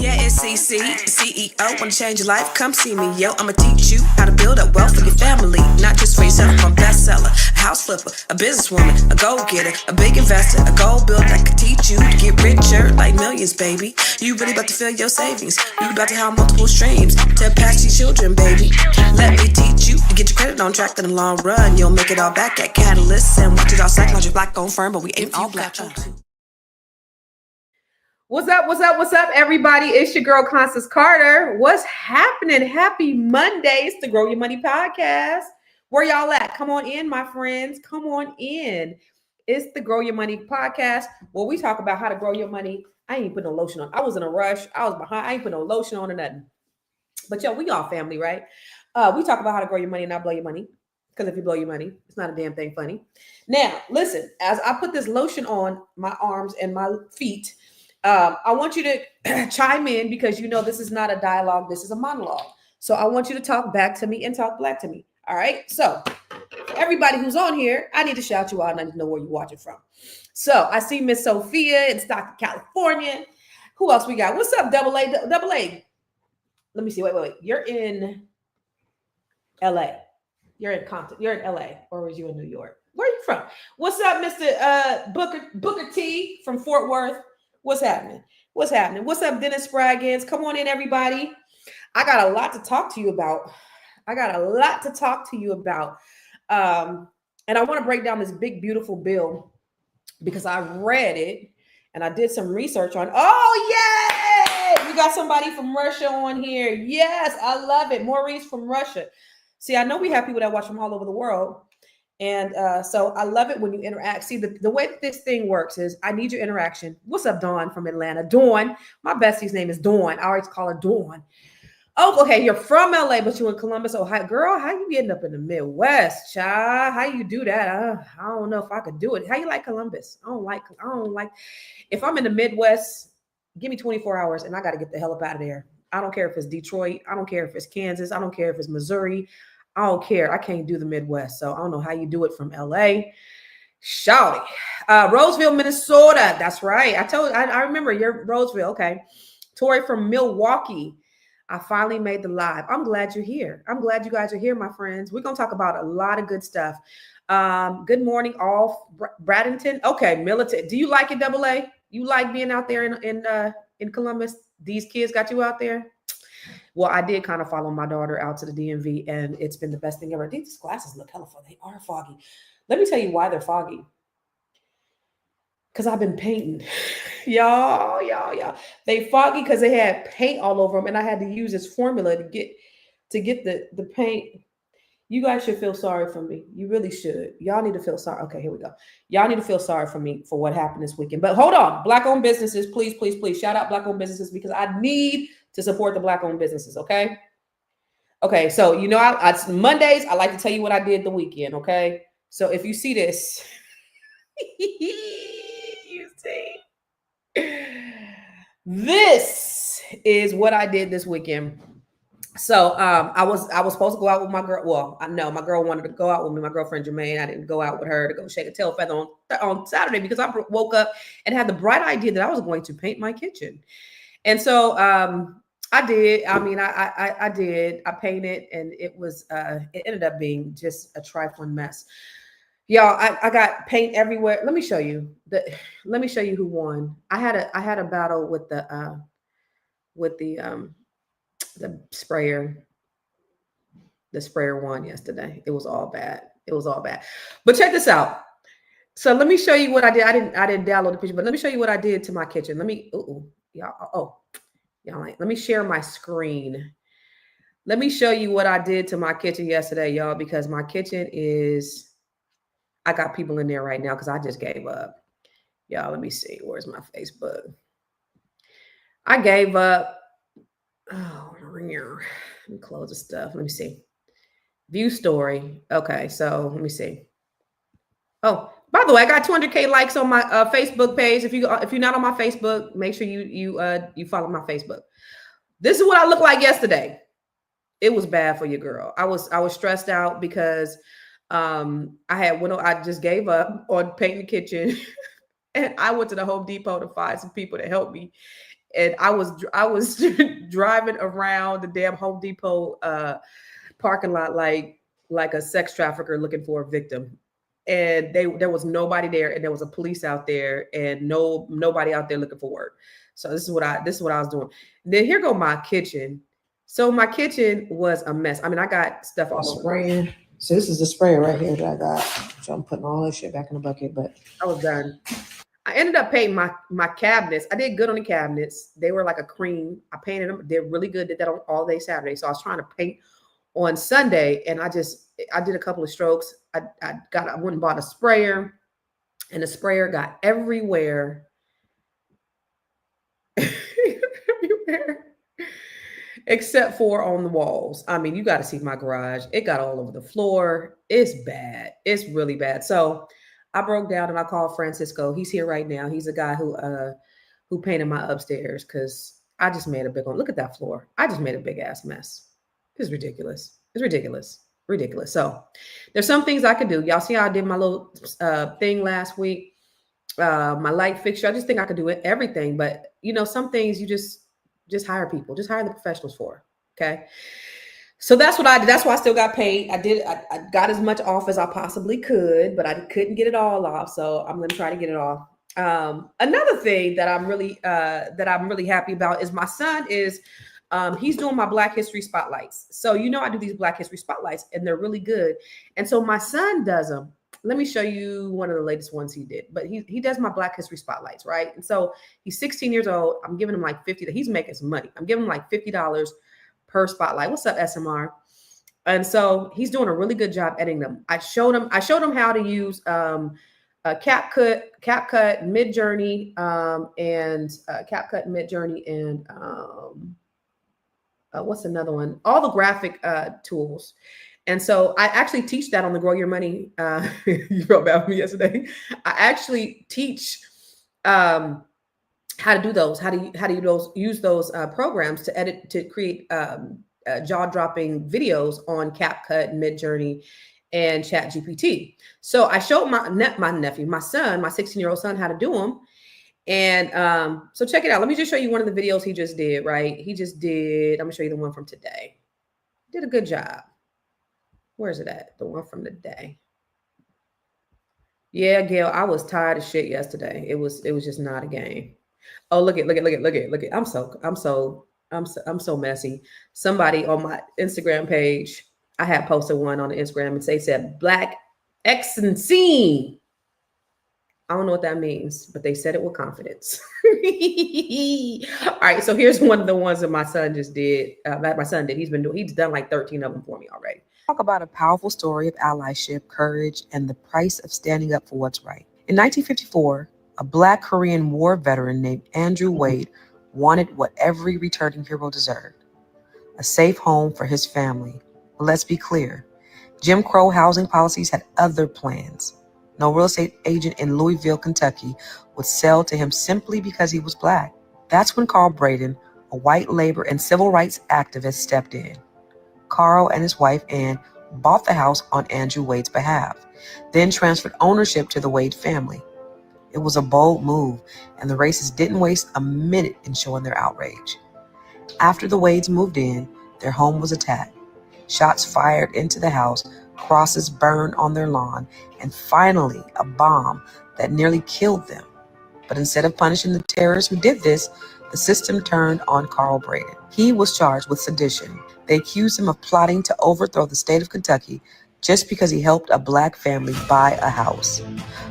Yeah, it's CC, CEO. Wanna change your life? Come see me, yo. I'ma teach you how to build up wealth for your family, not just for yourself. I'm a bestseller, a house flipper, a businesswoman, a go-getter, a big investor, a gold builder that could teach you to get richer like millions, baby. You really about to fill your savings. You about to have multiple streams to pass your children, baby. Let me teach you to get your credit on track in the long run. You'll make it all back at Catalyst and watch it all psychology black-owned firm, but we ain't all black. What's up, everybody? It's your girl, Constance Carter. What's happening? Happy Monday. It's the Grow Your Money podcast. Where y'all at? Come on in, my friends. Come on in. It's the Grow Your Money podcast where we talk about how to grow your money. I ain't putting no lotion on. I was in a rush. I was behind. I ain't putting no lotion on or nothing. But yo, we all family, right? We talk about how to grow your money and not blow your money. Because if you blow your money, it's not a damn thing funny. Now, listen, as I put this lotion on my arms and my feet, I want you to chime in because you know this is not a dialogue. This is a monologue. So I want you to talk back to me and talk black to me. All right. So everybody who's on here, I need to shout you out and I need to know where you're watching from. So I see Miss Sophia in Stockton, California. Who else we got? What's up, Double A? Double A. Let me see. Wait. You're in LA. You're in Compton. You're in LA. Or was you in New York? Where are you from? What's up, Mr. Booker T from Fort Worth? What's happening? What's up, Dennis Spraggins? Come on in, everybody. I got a lot to talk to you about. And I want to break down this big, beautiful bill because I read it and I did some research on. Oh, yay! We got somebody from Russia on here. Yes, I love it. Maurice from Russia. See, I know we have people that watch from all over the world. And so I love it when you interact. See, the way that this thing works is I need your interaction. What's up, Dawn from Atlanta? Dawn, my bestie's name is Dawn. I always call her Dawn. Oh, okay. You're from LA, but you're in Columbus, Ohio. Girl, how you getting up in the Midwest, child? How you do that? I don't know if I could do it. How you like Columbus? I don't like. If I'm in the Midwest, give me 24 hours and I got to get the hell up out of there. I don't care if it's Detroit. I don't care if it's Kansas. I don't care if it's Missouri. I don't care. I can't do the Midwest. So I don't know how you do it from LA. Shouty. Roseville, Minnesota. That's right. I remember you're Roseville. Okay. Tori from Milwaukee. I finally made the live. I'm glad you're here. I'm glad you guys are here, my friends. We're going to talk about a lot of good stuff. Good morning, all. Bradenton. Okay. Militant. Do you like it, Double A? You like being out there in Columbus? These kids got you out there? Well, I did kind of follow my daughter out to the DMV, and it's been the best thing ever. These glasses look hella fun. They are foggy. Let me tell you why they're foggy. Because I've been painting. Y'all. They foggy because they had paint all over them, and I had to use this formula to get the paint. You guys should feel sorry for me. You really should. Y'all need to feel sorry. Okay, here we go. Y'all need to feel sorry for me for what happened this weekend. But hold on. Black-owned businesses, please. Shout out Black-owned businesses because I need to support the Black-owned businesses, okay? Okay, so you know, I Mondays, I like to tell you what I did the weekend, okay? So if you see this, you see, this is what I did this weekend. So I was supposed to go out with my girl. Well, I know my girl wanted to go out with me, my girlfriend Jermaine. I didn't go out with her to go shake a tail feather on Saturday because I woke up and had the bright idea that I was going to paint my kitchen. And so I did. I mean, I did. I painted, and it ended up being just a trifling mess. Y'all, I got paint everywhere. Let me show you who won. I had a battle with the sprayer. The sprayer won yesterday. It was all bad. But check this out. So let me show you what I did. I didn't download the picture, but let me show you what I did to my kitchen. Let me let me share my screen. Let me show you what I did to my kitchen yesterday, y'all, because my kitchen I got people in there right now because I just gave up. Y'all, let me see. Where's my Facebook? I gave up. Oh, let me close the stuff. Let me see. View story. Okay, so let me see. Oh, by the way, I got 200K likes on my Facebook page. If you're not on my Facebook, make sure you follow my Facebook. This is what I looked like yesterday. It was bad for your girl. I was stressed out because I just gave up on painting the kitchen, and I went to the Home Depot to find some people to help me. And I was driving around the damn Home Depot parking lot like a sex trafficker looking for a victim. And there was nobody there, and there was a police out there, and nobody out there looking for work. So this is what I was doing. Then here go my kitchen. So my kitchen was a mess. I mean, I got stuff all over. Spraying. So this is the sprayer right here that I got. So I'm putting all this shit back in the bucket, but I was done. I ended up painting my cabinets. I did good on the cabinets. They were like a cream. I painted them. They're really good. Did that on all day Saturday. So I was trying to paint on Sunday, and I did a couple of strokes. I went and bought a sprayer, and the sprayer got everywhere. Everywhere. Except for on the walls. I mean, you got to see my garage. It got all over the floor. It's bad. It's really bad. So I broke down and I called Francisco. He's here right now. He's a guy who painted my upstairs because I just made a big one. Look at that floor. I just made a big ass mess. It's ridiculous. It's ridiculous. Ridiculous. So there's some things I could do. Y'all see how I did my little thing last week? My light fixture. I just think I could do it, everything. But some things you just hire people. Just hire the professionals for. Okay. So that's what I did. That's why I still got paid. I got as much off as I possibly could, but I couldn't get it all off. So I'm going to try to get it off. Another thing that I'm really happy about is my son is, he's doing my Black History Spotlights. So, I do these Black History Spotlights and they're really good. And so my son does them. Let me show you one of the latest ones he did, but he does my Black History Spotlights. Right. And so he's 16 years old. I'm giving him like $50. He's making some money. I'm giving him like $50 per spotlight. What's up, SMR? And so he's doing a really good job editing them. I showed him how to use CapCut, Midjourney, and CapCut, Midjourney, and what's another one? All the graphic tools. And so I actually teach that on the Grow Your Money. You wrote about me yesterday. I actually teach how to do those, how to use those programs to edit, to create jaw-dropping videos on CapCut, Midjourney, and ChatGPT. So I showed my nephew, my son, my 16-year-old son, how to do them. And so check it out. Let me just show you one of the videos he just did, right? I'm gonna show you the one from today. Did a good job. Where's it at? The one from the day. Yeah, Gail, I was tired of shit yesterday. It was just not a game. Oh, look at. I'm so messy. Somebody on my Instagram page, I had posted one on the Instagram and they said Black Excency. I don't know what that means, but they said it with confidence. All right, so here's one of the ones that my son just did. He's done like 13 of them for me already. Talk about a powerful story of allyship, courage, and the price of standing up for what's right. In 1954, a Black Korean War veteran named Andrew Wade wanted what every returning hero deserved: a safe home for his family. But let's be clear, Jim Crow housing policies had other plans. No real estate agent in Louisville, Kentucky would sell to him simply because he was Black. That's when Carl Braden, a white labor and civil rights activist, stepped in. Carl and his wife Ann bought the house on Andrew Wade's behalf, then transferred ownership to the Wade family. It was a bold move, and the racists didn't waste a minute in showing their outrage. After the Wades moved in, their home was attacked. Shots fired into the house, crosses burned on their lawn, and finally a bomb that nearly killed them. But instead of punishing the terrorists who did this, the system turned on Carl Braden. He was charged with sedition. They accused him of plotting to overthrow the state of Kentucky just because he helped a Black family buy a house.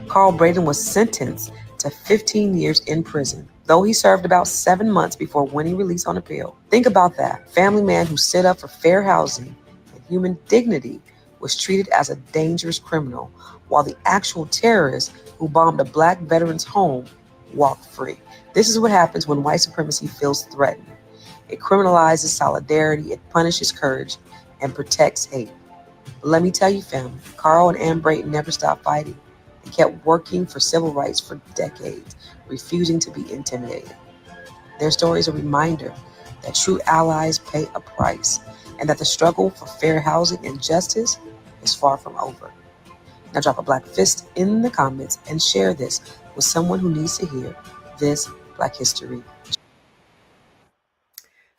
Carl Braden was sentenced to 15 years in prison, though he served about 7 months before winning release on appeal. Think about that. Family man who stood up for fair housing and human dignity was treated as a dangerous criminal, while the actual terrorist who bombed a Black veteran's home walked free. This is what happens when white supremacy feels threatened. It criminalizes solidarity, it punishes courage, and protects hate. But let me tell you, family, Carl and Ann Braden never stopped fighting and kept working for civil rights for decades, refusing to be intimidated. Their story is a reminder that true allies pay a price, and that the struggle for fair housing and justice is far from over. Now drop a Black fist in the comments and share this with someone who needs to hear this Black history.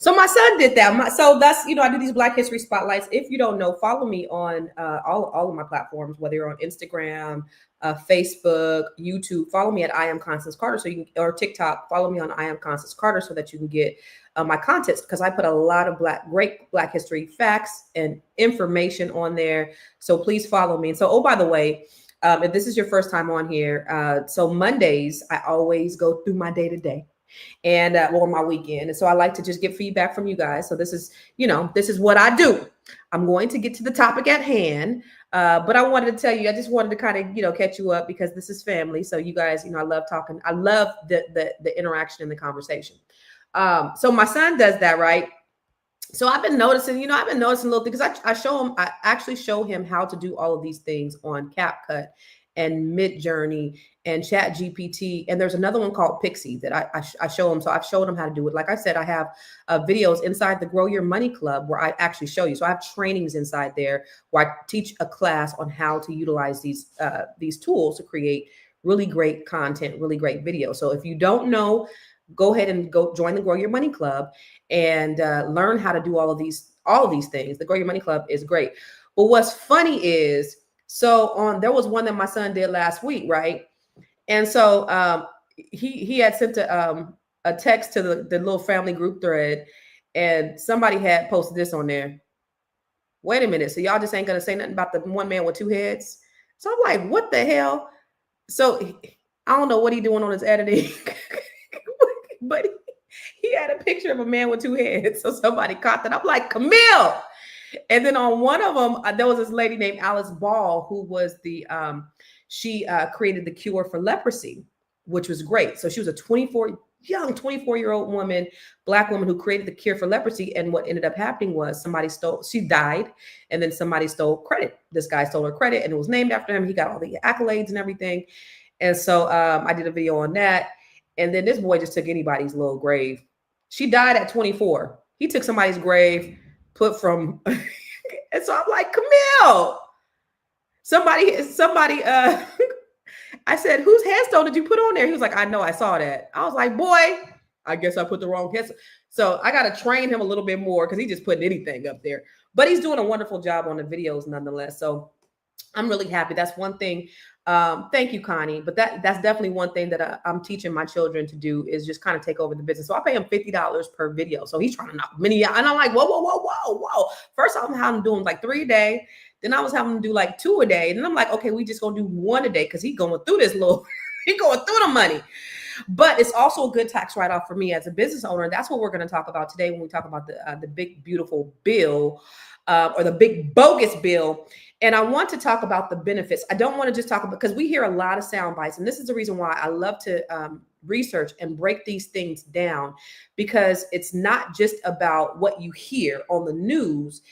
So my son did that. So that's, I do these Black History Spotlights. If you don't know, follow me on all of my platforms, whether you're on Instagram, Facebook, YouTube. Follow me at I Am Constance Carter, or TikTok. Follow me on I Am Constance Carter so that you can get my content, because I put a lot of great Black history facts and information on there. So please follow me. And so, oh, by the way, if this is your first time on here, so Mondays I always go through my day-to-day. And or my weekend. And so I like to just get feedback from you guys. So this is what I do. I'm going to get to the topic at hand. But I wanted to tell you, I just wanted to kind of, catch you up, because this is family. So you guys, I love talking. I love the interaction and the conversation. So my son does that, right? So I've been noticing little things, because I actually show him how to do all of these things on CapCut and Midjourney and Chat GPT. And there's another one called Pixie that I show him. So I've showed him how to do it. Like I said, I have videos inside the Grow Your Money Club where I actually show you. So I have trainings inside there where I teach a class on how to utilize these tools to create really great content, really great videos. So if you don't know, go ahead and go join the Grow Your Money Club and learn how to do all of these things. The Grow Your Money Club is great. But what's funny is, there was one that my son did last week, right? And so he had sent a text to the little family group thread, and somebody had posted this on there. Wait a minute, so y'all just ain't gonna say nothing about the one man with two heads? So I'm like, what the hell? So I don't know what he's doing on his editing, but he had a picture of a man with two heads. So somebody caught that. I'm like, Camille. And then on one of them, there was this lady named Alice Ball, who was she created the cure for leprosy, which was great. So she was a 24-year-old woman, Black woman, who created the cure for leprosy. And what ended up happening was she died, and then somebody stole credit. This guy stole her credit, and it was named after him. He got all the accolades and everything. And so I did a video on that. And then this boy just took anybody's little grave. She died at 24. He took somebody's grave, put from, and so I'm like, Camille, somebody, I said, whose headstone did you put on there? He was like, I know, I saw that. I was like, boy, I guess I put the wrong headstone. So I got to train him a little bit more, because he's just putting anything up there, but he's doing a wonderful job on the videos nonetheless. So I'm really happy. That's one thing. Thank you, Connie. But that's definitely one thing that I'm teaching my children to do, is just kind of take over the business. So I pay him $50 per video. So he's trying to knock many out. And I'm like, whoa. First, I'm having him doing like 3 a day. Then I was having him do like 2 a day. And then I'm like, okay, we just gonna do 1 a day, because he's going through he going through the money. But it's also a good tax write-off for me as a business owner. That's what we're going to talk about today when we talk about the big, beautiful bill, or the big bogus bill. And I want to talk about the benefits. I don't want to just talk about, because we hear a lot of sound bites. And this is the reason why I love to research and break these things down, because it's not just about what you hear on the news.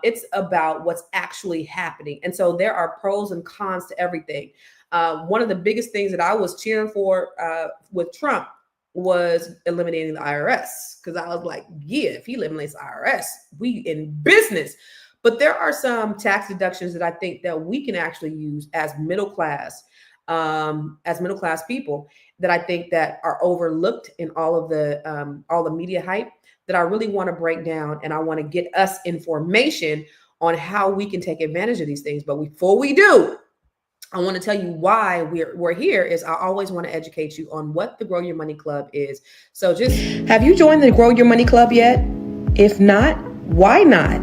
It's about what's actually happening. And so there are pros and cons to everything. One of the biggest things that I was cheering for with Trump was eliminating the IRS, because I was like, yeah, if he eliminates the IRS, we in business. But there are some tax deductions that I think that we can actually use as middle class people, that I think that are overlooked in all the media hype, that I really want to break down, and I want to get us information on how we can take advantage of these things. But before we do, I want to tell you why we're here. Is I always want to educate you on what the Grow Your Money Club is. So have you joined the Grow Your Money Club yet? If not, why not?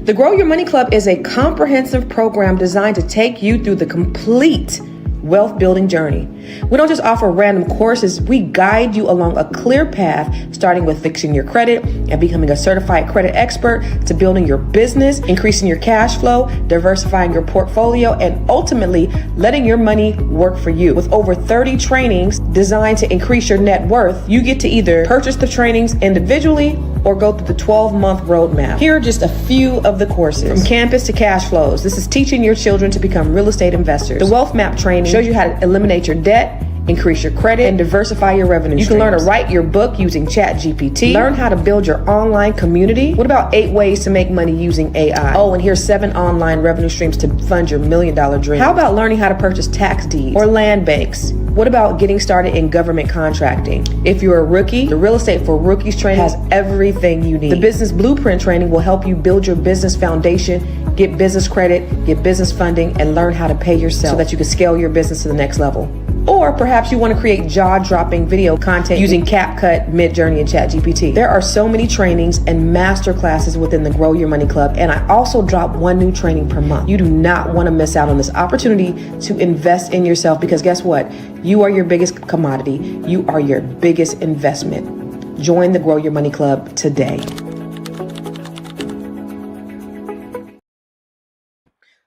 The Grow Your Money Club is a comprehensive program designed to take you through the complete wealth building journey. We don't just offer random courses, we guide you along a clear path, starting with fixing your credit and becoming a certified credit expert, to building your business, increasing your cash flow, diversifying your portfolio, and ultimately letting your money work for you. With over 30 trainings designed to increase your net worth, you get to either purchase the trainings individually or go through the 12-month roadmap. Here are just a few of the courses. From campus to cash flows. This is teaching your children to become real estate investors. The Wealth Map training shows you how to eliminate your debt increase your credit, and diversify your revenue streams. You can learn to write your book using ChatGPT, learn how to build your online community. What about 8 ways to make money using AI? Oh, and here's 7 online revenue streams to fund your $1 million dream. How about learning how to purchase tax deeds or land banks? What about getting started in government contracting? If you're a rookie, the Real Estate for Rookies training has everything you need. The Business Blueprint training will help you build your business foundation, get business credit, get business funding, and learn how to pay yourself so that you can scale your business to the next level. Or perhaps you want to create jaw-dropping video content using CapCut, Midjourney, and ChatGPT. There are so many trainings and master classes within the Grow Your Money Club, and I also drop 1 new training per month. You do not want to miss out on this opportunity to invest in yourself, because guess what? You are your biggest commodity. You are your biggest investment. Join the Grow Your Money Club today.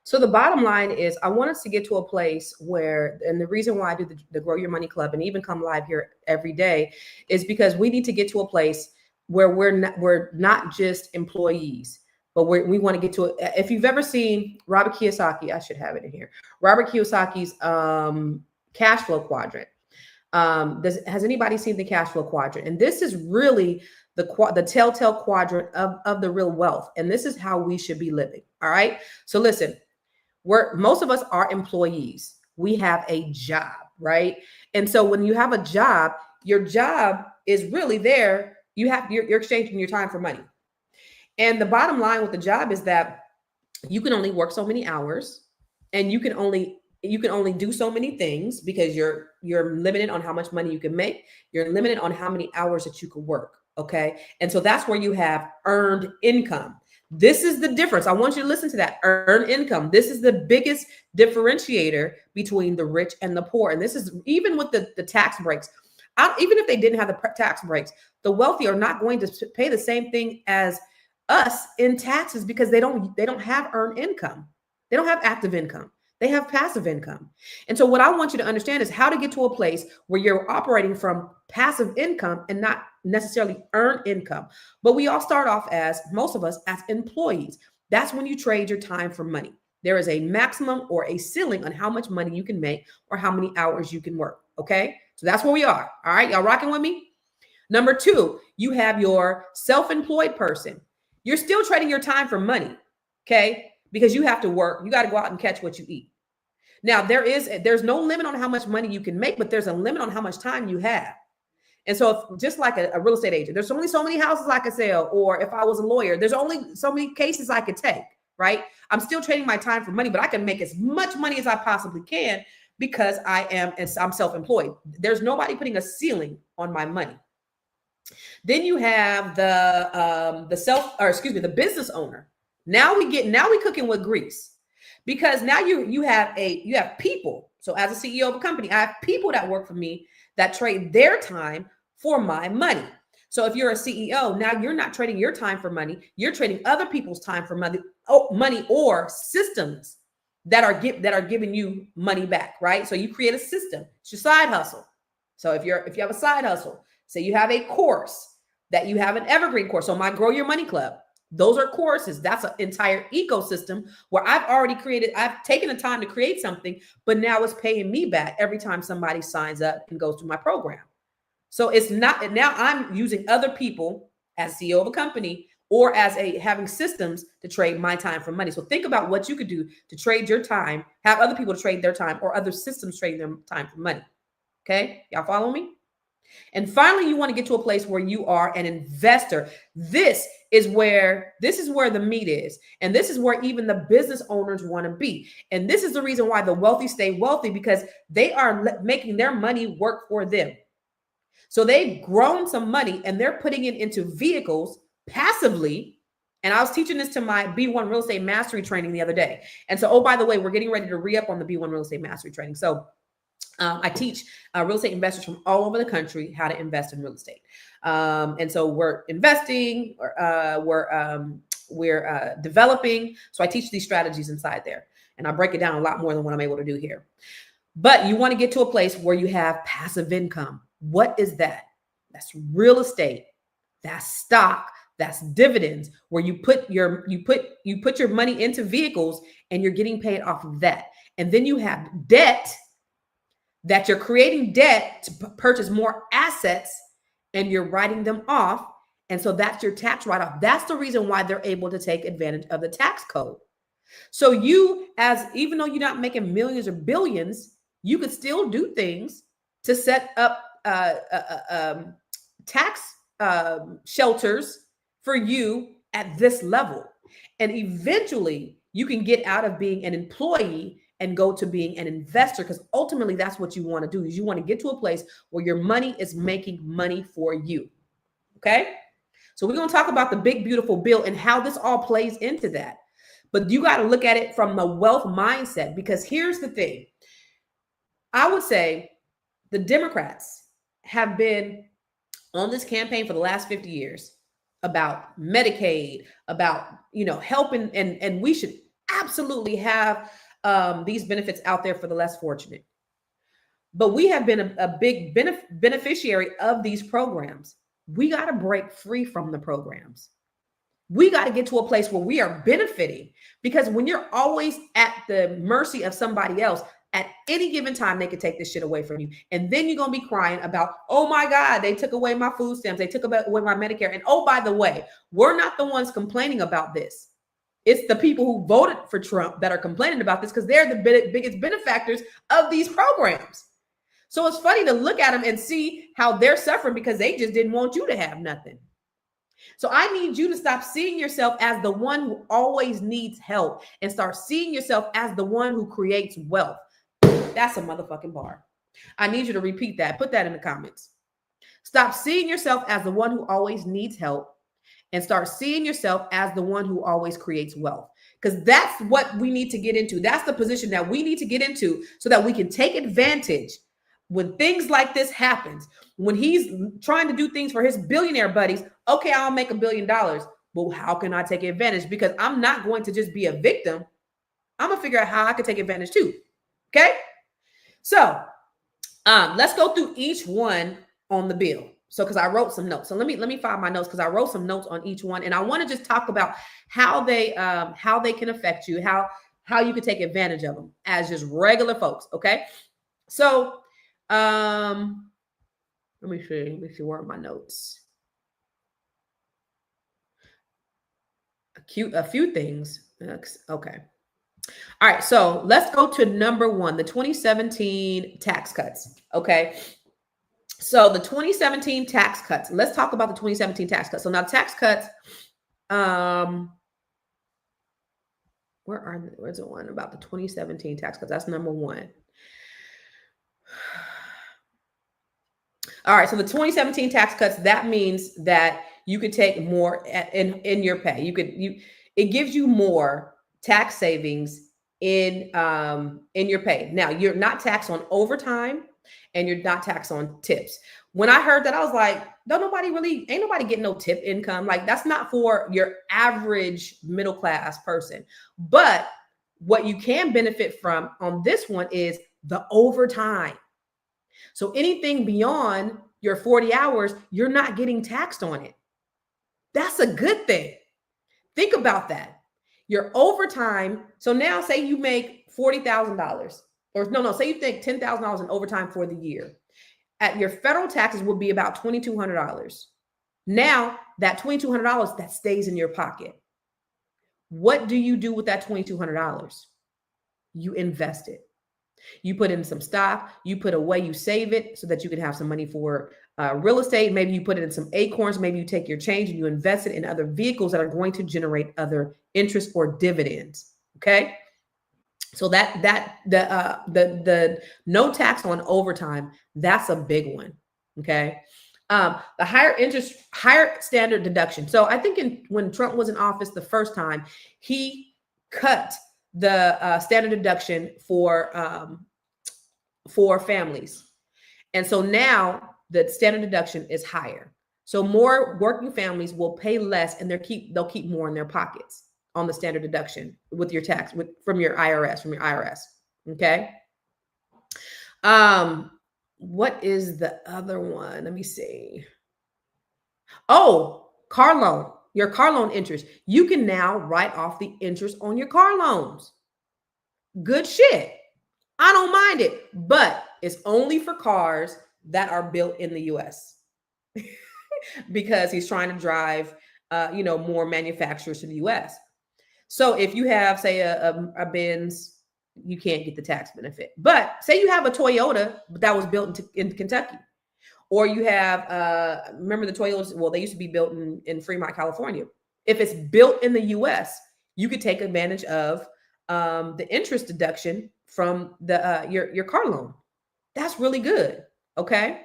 So the bottom line is, I want us to get to a place where, and the reason why I do the Grow Your Money Club and even come live here every day is because we need to get to a place where we're not just employees, but we want to get to it. If you've ever seen Robert Kiyosaki, I should have it in here, Robert Kiyosaki's cash flow quadrant. Has anybody seen the cash flow quadrant? And this is really the telltale quadrant of the real wealth. And this is how we should be living. All right. So listen, most of us are employees. We have a job, right? And so when you have a job, your job is really there. You're exchanging your time for money. And the bottom line with the job is that you can only work so many hours, and you can only do so many things, because you're limited on how much money you can make. You're limited on how many hours that you can work. Okay. And so that's where you have earned income. This is the difference. I want you to listen to that. Earned income. This is the biggest differentiator between the rich and the poor. And this is even with the tax breaks. Even if they didn't have the tax breaks, the wealthy are not going to pay the same thing as us in taxes, because they don't have earned income. They don't have active income. They have passive income. And so what I want you to understand is how to get to a place where you're operating from passive income and not necessarily earned income. But we all start off most of us, as employees. That's when you trade your time for money. There is a maximum or a ceiling on how much money you can make or how many hours you can work. Okay. So that's where we are. All right. Y'all rocking with me? Number 2, you have your self-employed person. You're still trading your time for money. Okay. Because you have to work. You got to go out and catch what you eat. Now, there's no limit on how much money you can make, but there's a limit on how much time you have. And so just like a real estate agent, there's only so many houses I could sell. Or if I was a lawyer, there's only so many cases I could take, right? I'm still trading my time for money, but I can make as much money as I possibly can because I'm self-employed. There's nobody putting a ceiling on my money. Then you have the business owner. Now we cooking with grease. Because now you have people. So as a CEO of a company, I have people that work for me that trade their time for my money. So if you're a CEO, now you're not trading your time for money. You're trading other people's time for money or systems that are giving you money back, right? So you create a system. It's your side hustle. So if you have a side hustle, say you have a course that you have an evergreen course. So my Grow Your Money Club. Those are courses. That's an entire ecosystem where I've taken the time to create something, but now it's paying me back every time somebody signs up and goes through my program. So it's not, now I'm using other people as CEO of a company or having systems to trade my time for money. So think about what you could do to trade your time, have other people trade their time, or other systems trade their time for money. Okay. Y'all follow me? And finally, you want to get to a place where you are an investor. This is where the meat is. And this is where even the business owners want to be. And this is the reason why the wealthy stay wealthy, because they are making their money work for them. So they've grown some money and they're putting it into vehicles passively. And I was teaching this to my B1 Real Estate Mastery training the other day. And so, oh, by the way, we're getting ready to re-up on the B1 Real Estate Mastery training. So I teach real estate investors from all over the country how to invest in real estate. And so we're investing, we're developing. So I teach these strategies inside there, and I break it down a lot more than what I'm able to do here. But you want to get to a place where you have passive income. What is that? That's real estate. That's stock. That's dividends, where you put your money into vehicles and you're getting paid off of that. And then you have debt. that you're creating debt to purchase more assets and you're writing them off. And so that's your tax write-off. That's the reason why they're able to take advantage of the tax code. So you, as even though you're not making millions or billions, you could still do things to set up tax shelters for you at this level. And eventually you can get out of being an employee and go to being an investor, because ultimately that's what you want to do, is you want to get to a place where your money is making money for you. Okay. So we're going to talk about the big, beautiful bill and how this all plays into that. But you got to look at it from the wealth mindset, because here's the thing. I would say the Democrats have been on this campaign for the last 50 years about Medicaid, about, helping, and we should absolutely have these benefits out there for the less fortunate. But we have been a big beneficiary of these programs. We got to break free from the programs. We got to get to a place where we are benefiting, because when you're always at the mercy of somebody else, at any given time, they could take this shit away from you. And then you're going to be crying about, oh my God, they took away my food stamps. They took away my Medicare. And oh, by the way, we're not the ones complaining about this. It's the people who voted for Trump that are complaining about this, because they're the biggest benefactors of these programs. So it's funny to look at them and see how they're suffering because they just didn't want you to have nothing. So I need you to stop seeing yourself as the one who always needs help and start seeing yourself as the one who creates wealth. That's a motherfucking bar. I need you to repeat that. Put that in the comments. Stop seeing yourself as the one who always needs help and start seeing yourself as the one who always creates wealth. Because that's what we need to get into. That's the position that we need to get into so that we can take advantage when things like this happens. When he's trying to do things for his billionaire buddies, okay, I'll make $1 billion. Well, how can I take advantage? Because I'm not going to just be a victim. I'm going to figure out how I can take advantage too. Okay? So let's go through each one on the bill. So, because I wrote some notes. So let me find my notes, because I wrote some notes on each one. And I want to just talk about how they can affect you, how you can take advantage of them as just regular folks. Okay? So let me see where are my notes. A few things. Okay. All right. So let's go to number one, the 2017 tax cuts. Okay. So the 2017 tax cuts. Let's talk about the 2017 tax cuts. So now tax cuts. Where's the one about the 2017 tax cuts? That's number one. All right, so the 2017 tax cuts, that means that you could take more in your pay. It gives you more tax savings in your pay. Now, you're not taxed on overtime and you're not taxed on tips. When I heard that, I was like, ain't nobody getting no tip income. Like, that's not for your average middle class person. But what you can benefit from on this one is the overtime. So anything beyond your 40 hours, you're not getting taxed on it. That's a good thing. Think about that. Your overtime. So now say you make $40,000 or say you think $10,000 in overtime for the year. At your federal taxes will be about $2,200. Now that $2,200 that stays in your pocket. What do you do with that $2,200? You invest it. You put in some stock, you put away, you save it so that you can have some money for real estate. Maybe you put it in some acorns. Maybe you take your change and you invest it in other vehicles that are going to generate other interest or dividends. Okay. So the no tax on overtime, that's a big one. Okay. The higher standard deduction. So I think when Trump was in office the first time, he cut the standard deduction for families. And so now the standard deduction is higher. So more working families will pay less and they'll keep more in their pockets on the standard deduction with your tax from your IRS. Okay. What is the other one? Let me see. Oh, car loan. Your car loan interest. You can now write off the interest on your car loans. Good shit. I don't mind it. But is only for cars that are built in the US because he's trying to drive, more manufacturers to the US. So if you have, say, a Benz, you can't get the tax benefit. But say you have a Toyota that was built in Kentucky, or you have, remember the Toyotas? Well, they used to be built in Fremont, California. If it's built in the U.S., you could take advantage of the interest deduction from the your car loan. That's really good. Okay.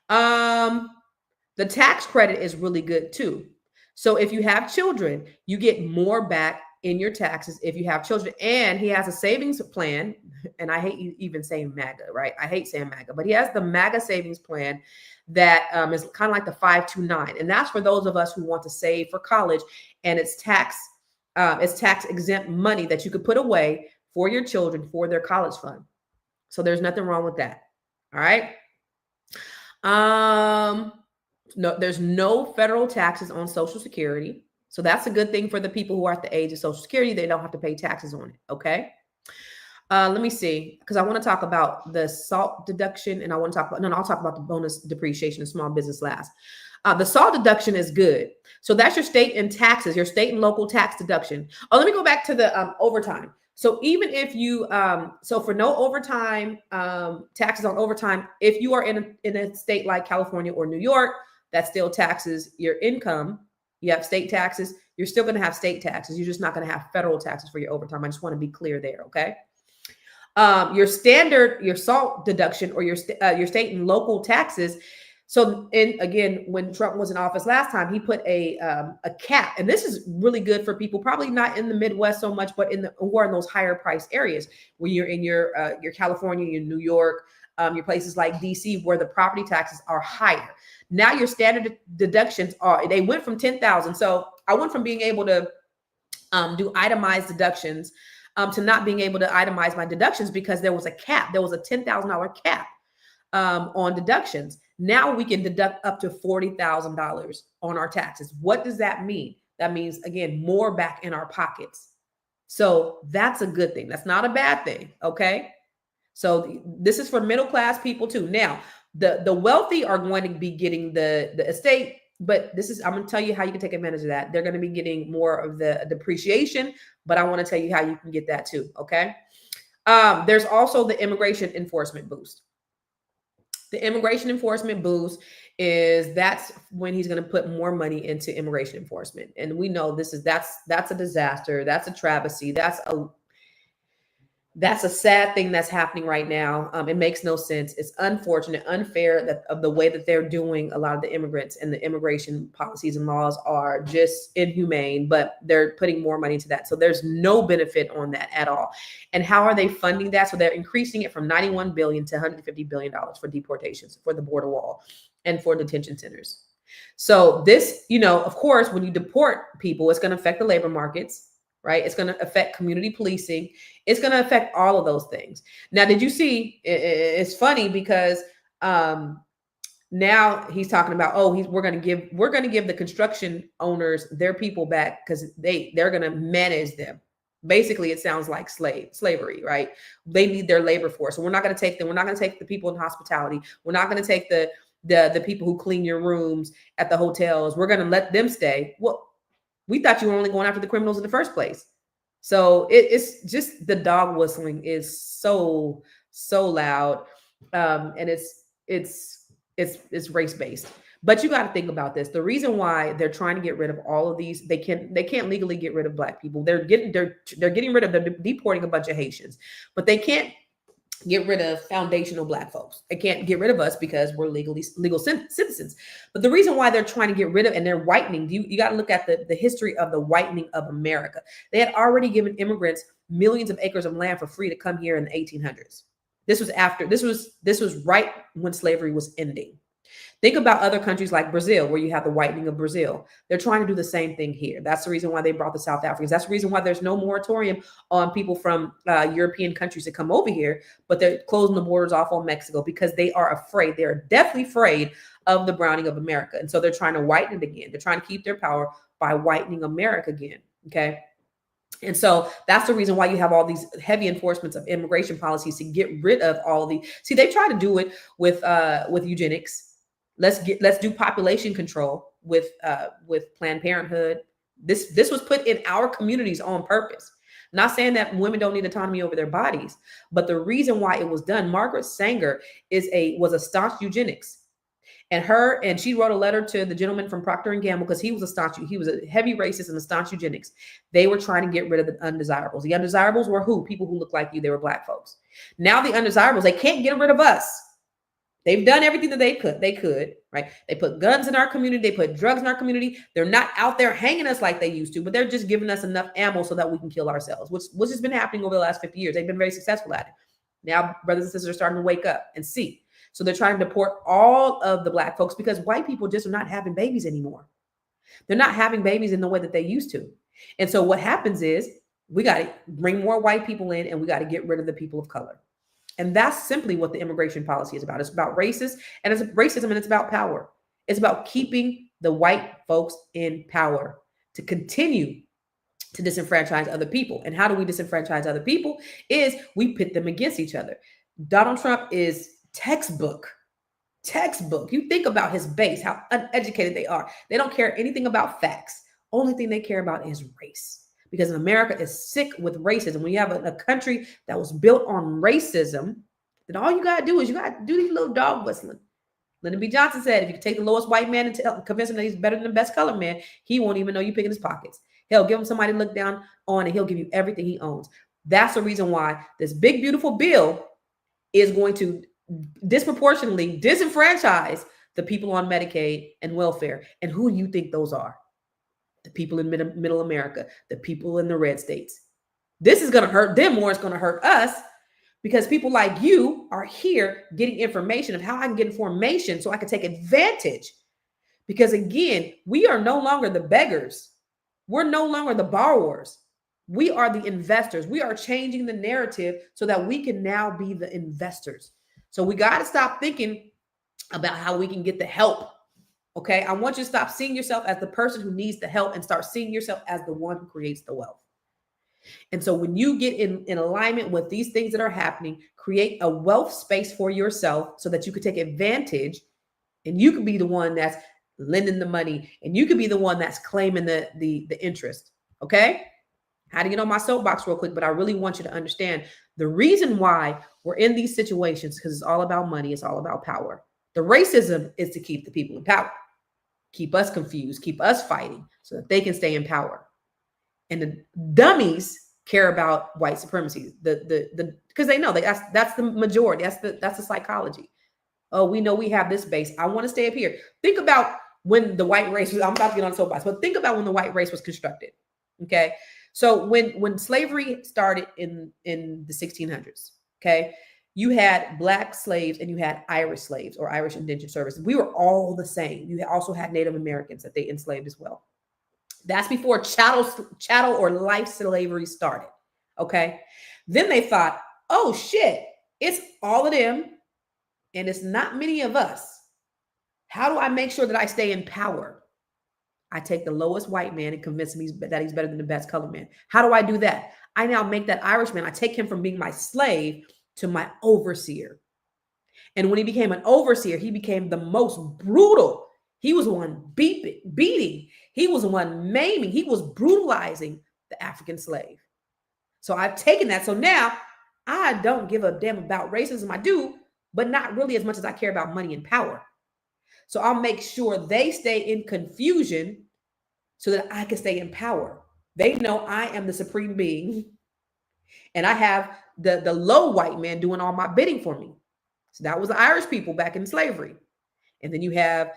The tax credit is really good too. So if you have children, you get more back in your taxes if you have children. And he has a savings plan. And I hate even saying MAGA, right? I hate saying MAGA, but he has the MAGA savings plan that is kind of like the 529. And that's for those of us who want to save for college. And it's tax exempt money that you could put away for your children for their college fund. So there's nothing wrong with that. All right. No, there's no federal taxes on Social Security. So that's a good thing for the people who are at the age of Social Security. They don't have to pay taxes on it. Okay. Let me see, because I want to talk about the SALT deduction, and I'll talk about the bonus depreciation of small business last. The SALT deduction is good. So that's your state and taxes, your state and local tax deduction. Oh, let me go back to the overtime. So even if you, so for no overtime, taxes on overtime, if you are in a state like California or New York, that still taxes your income. You have state taxes. You're still going to have state taxes. You're just not going to have federal taxes for your overtime. I just want to be clear there. Okay. Your SALT deduction or your state and local taxes. So, again, when Trump was in office last time, he put a cap, and this is really good for people probably not in the Midwest so much, but who are in those higher price areas when you're in your California, your New York, your places like DC, where the property taxes are higher. Now your standard deductions they went from 10,000. So I went from being able to do itemized deductions to not being able to itemize my deductions because there was a cap. There was a $10,000 cap on deductions. Now we can deduct up to $40,000 on our taxes. What does that mean? That means, again, more back in our pockets. So that's a good thing. That's not a bad thing. Okay. So this is for middle class people too. Now, the wealthy are going to be getting the estate, but I'm going to tell you how you can take advantage of that. They're going to be getting more of the depreciation, but I want to tell you how you can get that too. Okay. There's also the immigration enforcement boost. The immigration enforcement boost that's when he's going to put more money into immigration enforcement. And we know that's a disaster. That's a travesty. That's a sad thing that's happening right now. It makes no sense. It's unfortunate, unfair of the way that they're doing a lot of the immigrants, and the immigration policies and laws are just inhumane, but they're putting more money into that. So there's no benefit on that at all. And how are they funding that? So they're increasing it from $91 billion to $150 billion for deportations, for the border wall, and for detention centers. So this, of course, when you deport people, it's going to affect the labor markets. Right? It's going to affect community policing. It's going to affect all of those things. Now, did you see, it's funny because now he's talking about, we're going to give the construction owners their people back because they're going to manage them. Basically, it sounds like slavery, right? They need their labor force. So we're not going to take them. We're not going to take the people in hospitality. We're not going to take the people who clean your rooms at the hotels. We're going to let them stay. Well, we thought you were only going after the criminals in the first place. So it's just, the dog whistling is so loud. And it's race based. But you got to think about this. The reason why they're trying to get rid of all of these, they can't legally get rid of Black people. They're getting rid of, they're deporting a bunch of Haitians, but they can't get rid of foundational Black folks. They can't get rid of us because we're legal citizens. But the reason why they're trying to get rid of, and they're whitening, you got to look at the history of the whitening of America. They had already given immigrants millions of acres of land for free to come here in the 1800s. This was right when slavery was ending. Think about other countries like Brazil, where you have the whitening of Brazil. They're trying to do the same thing here. That's the reason why they brought the South Africans. That's the reason why there's no moratorium on people from European countries to come over here, but they're closing the borders off on Mexico because they are afraid. They're deathly afraid of the browning of America. And so they're trying to whiten it again. They're trying to keep their power by whitening America again. Okay. And so that's the reason why you have all these heavy enforcements of immigration policies to get rid of all of the. See, they try to do it with eugenics. Let's do population control with Planned Parenthood. This was put in our communities on purpose. Not saying that women don't need autonomy over their bodies, but the reason why it was done. Margaret Sanger was a staunch eugenics. And she wrote a letter to the gentleman from Procter and Gamble because he was a heavy racist and a staunch eugenics. They were trying to get rid of the undesirables. The undesirables were who? People who look like you. They were Black folks. Now the undesirables, they can't get rid of us. They've done everything that they could, right? They put guns in our community. They put drugs in our community. They're not out there hanging us like they used to, but they're just giving us enough ammo so that we can kill ourselves, which has been happening over the last 50 years. They've been very successful at it. Now brothers and sisters are starting to wake up and see. So they're trying to deport all of the Black folks because white people just are not having babies anymore. They're not having babies in the way that they used to. And so what happens is we got to bring more white people in and we got to get rid of the people of color. And that's simply what the immigration policy is about. It's about racism and it's about power. It's about keeping the white folks in power to continue to disenfranchise other people. And how do we disenfranchise other people? Is we pit them against each other. Donald Trump is textbook. You think about his base, how uneducated they are. They don't care anything about facts. Only thing they care about is race. Because in America is sick with racism. When you have a country that was built on racism, then all you got to do is you got to do these little dog whistling. Lyndon B. Johnson said, if you can take the lowest white man and convince him that he's better than the best colored man, he won't even know you picking his pockets. He'll give him somebody to look down on and he'll give you everything he owns. That's the reason why this big, beautiful bill is going to disproportionately disenfranchise the people on Medicaid and welfare. And who do you think those are? The people in middle America, the people in the red states. This is going to hurt them more. It's going to hurt us because people like you are here getting information of how I can get information so I can take advantage. Because again, we are no longer the beggars. We're no longer the borrowers. We are the investors. We are changing the narrative so that we can now be the investors. So we got to stop thinking about how we can get the help. Okay. I want you to stop seeing yourself as the person who needs the help and start seeing yourself as the one who creates the wealth. And so when you get in alignment with these things that are happening, create a wealth space for yourself so that you could take advantage and you could be the one that's lending the money and you could be the one that's claiming the interest. Okay. How to get on my soapbox real quick, but I really want you to understand the reason why we're in these situations because it's all about money. It's all about power. The racism is to keep the people in power, keep us confused, keep us fighting so that they can stay in power. And the dummies care about white supremacy. Because they know that's the majority. That's the psychology. Oh, we know we have this base. I want to stay up here. Think about when the white race was. I'm about to get on soapbox, but think about when the white race was constructed. Okay. So when slavery started in the 1600s, okay, you had Black slaves and you had Irish slaves or Irish indentured servants. We were all the same. You also had Native Americans that they enslaved as well. That's before chattel or life slavery started. Okay. Then they thought, oh shit, it's all of them and it's not many of us. How do I make sure that I stay in power? I take the lowest white man and convince him that he's better than the best colored man. How do I do that? I now make that Irishman. I take him from being my slave to my overseer. And when he became an overseer, he became the most brutal. He was the one beating. He was the one maiming. He was brutalizing the African slave. So I've taken that. So now I don't give a damn about racism. I do, but not really as much as I care about money and power. So I'll make sure they stay in confusion so that I can stay in power. They know I am the supreme being and I have the low white man doing all my bidding for me. So that was the Irish people back in slavery. And then you have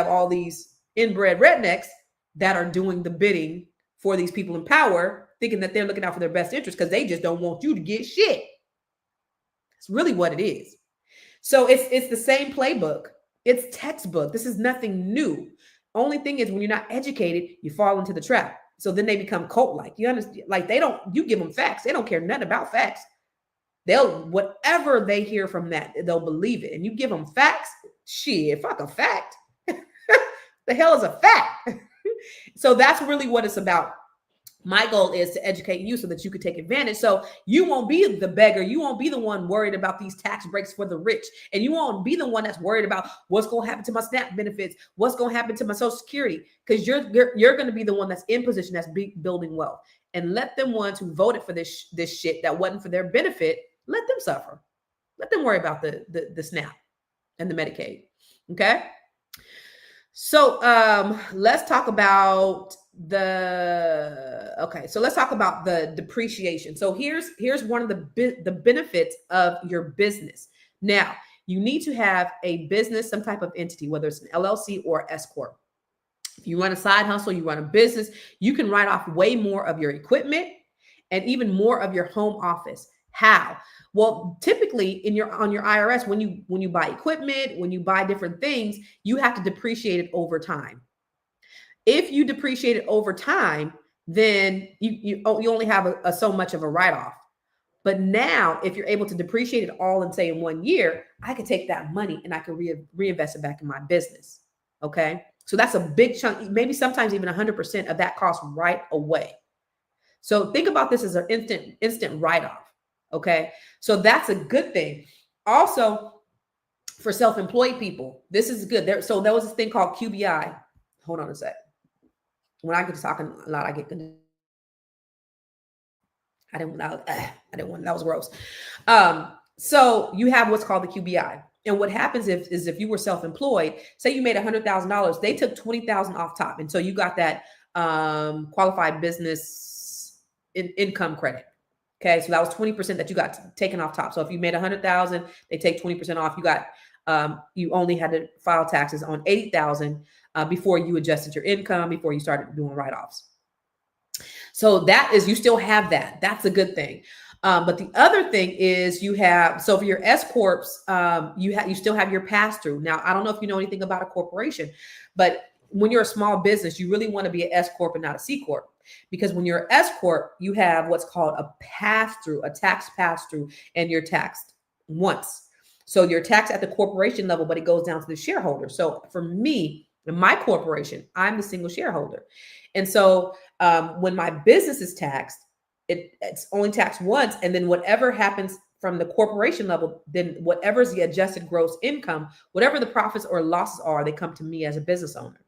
all these inbred rednecks that are doing the bidding for these people in power, thinking that they're looking out for their best interest because they just don't want you to get shit. It's really what it is. So it's the same playbook. It's textbook. This is nothing new. Only thing is when you're not educated, you fall into the trap. So then they become cult-like. You understand? Like you give them facts. They don't care nothing about facts. Whatever they hear from that, they'll believe it. And you give them facts. Shit, fuck a fact. The hell is a fact? So that's really what it's about. My goal is to educate you so that you can take advantage. So you won't be the beggar. You won't be the one worried about these tax breaks for the rich. And you won't be the one that's worried about what's going to happen to my SNAP benefits, what's going to happen to my Social Security, because you're going to be the one that's in position, that's building wealth. And let them ones who voted for this shit that wasn't for their benefit, let them suffer. Let them worry about the SNAP and the Medicaid. Okay. So let's talk about let's talk about the depreciation. So here's one of the benefits of your business. Now, you need to have a business, some type of entity, whether it's an LLC or S corp. If you run a side hustle, you run a business, you can write off way more of your equipment and even more of your home office. How? Well, typically on your IRS, when you buy equipment, when you buy different things, you have to depreciate it over time. If you depreciate it over time, then you only have so much of a write-off. But now, if you're able to depreciate it all in, say, in 1 year, I could take that money and I can reinvest it back in my business. Okay. So that's a big chunk, maybe sometimes even 100% of that cost right away. So think about this as an instant write-off. Okay. So that's a good thing. Also, for self-employed people, this is good. So there was this thing called QBI. Hold on a sec. When I get to talking a lot, I get good. I didn't want, that was gross. So you have what's called the QBI. And what happens is if you were self-employed, say you made $100,000, they took $20,000 off top. And so you got that qualified business income credit. Okay. So that was 20% that you got taken off top. So if you made 100,000, they take 20% off. You only had to file taxes on 80,000 before you adjusted your income, before you started doing write-offs. So that is, you still have that. That's a good thing. But the other thing is so for your S corps, you still have your pass-through. Now, I don't know if you know anything about a corporation, but when you're a small business, you really want to be an S corp and not a C corp, because when you're an S corp, you have what's called a pass-through, a tax pass-through, and you're taxed once. So you're taxed at the corporation level, but it goes down to the shareholder. So for me, in my corporation, I'm the single shareholder. And so when my business is taxed, it's only taxed once. And then whatever happens from the corporation level, then whatever is the adjusted gross income, whatever the profits or losses are, they come to me as a business owner.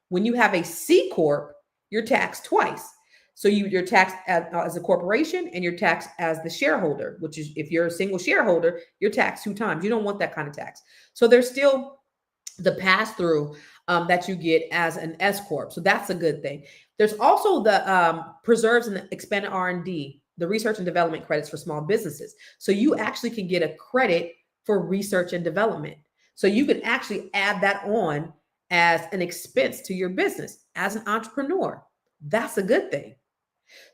When you have a C corp, you're taxed twice. So you're taxed as a corporation, and you're taxed as the shareholder, which is, if you're a single shareholder, you're taxed 2 times. You don't want that kind of tax. So there's still the pass-through that you get as an S corp. So that's a good thing. There's also the preserves and the expanded R&D, the research and development credits for small businesses. So you actually can get a credit for research and development. So you can actually add that on as an expense to your business as an entrepreneur. That's a good thing.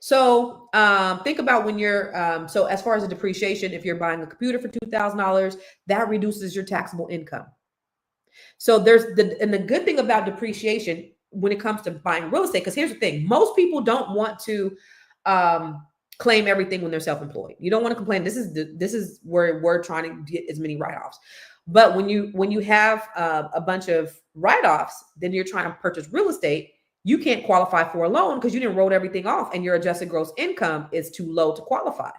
So think about when you're, so as far as the depreciation, if you're buying a computer for $2,000, that reduces your taxable income. So the good thing about depreciation when it comes to buying real estate, because here's the thing, most people don't want to claim everything when they're self-employed. You don't want to complain. This is where we're trying to get as many write-offs. But when you have a bunch of write-offs, then you're trying to purchase real estate. You can't qualify for a loan because you didn't wrote everything off, and your adjusted gross income is too low to qualify.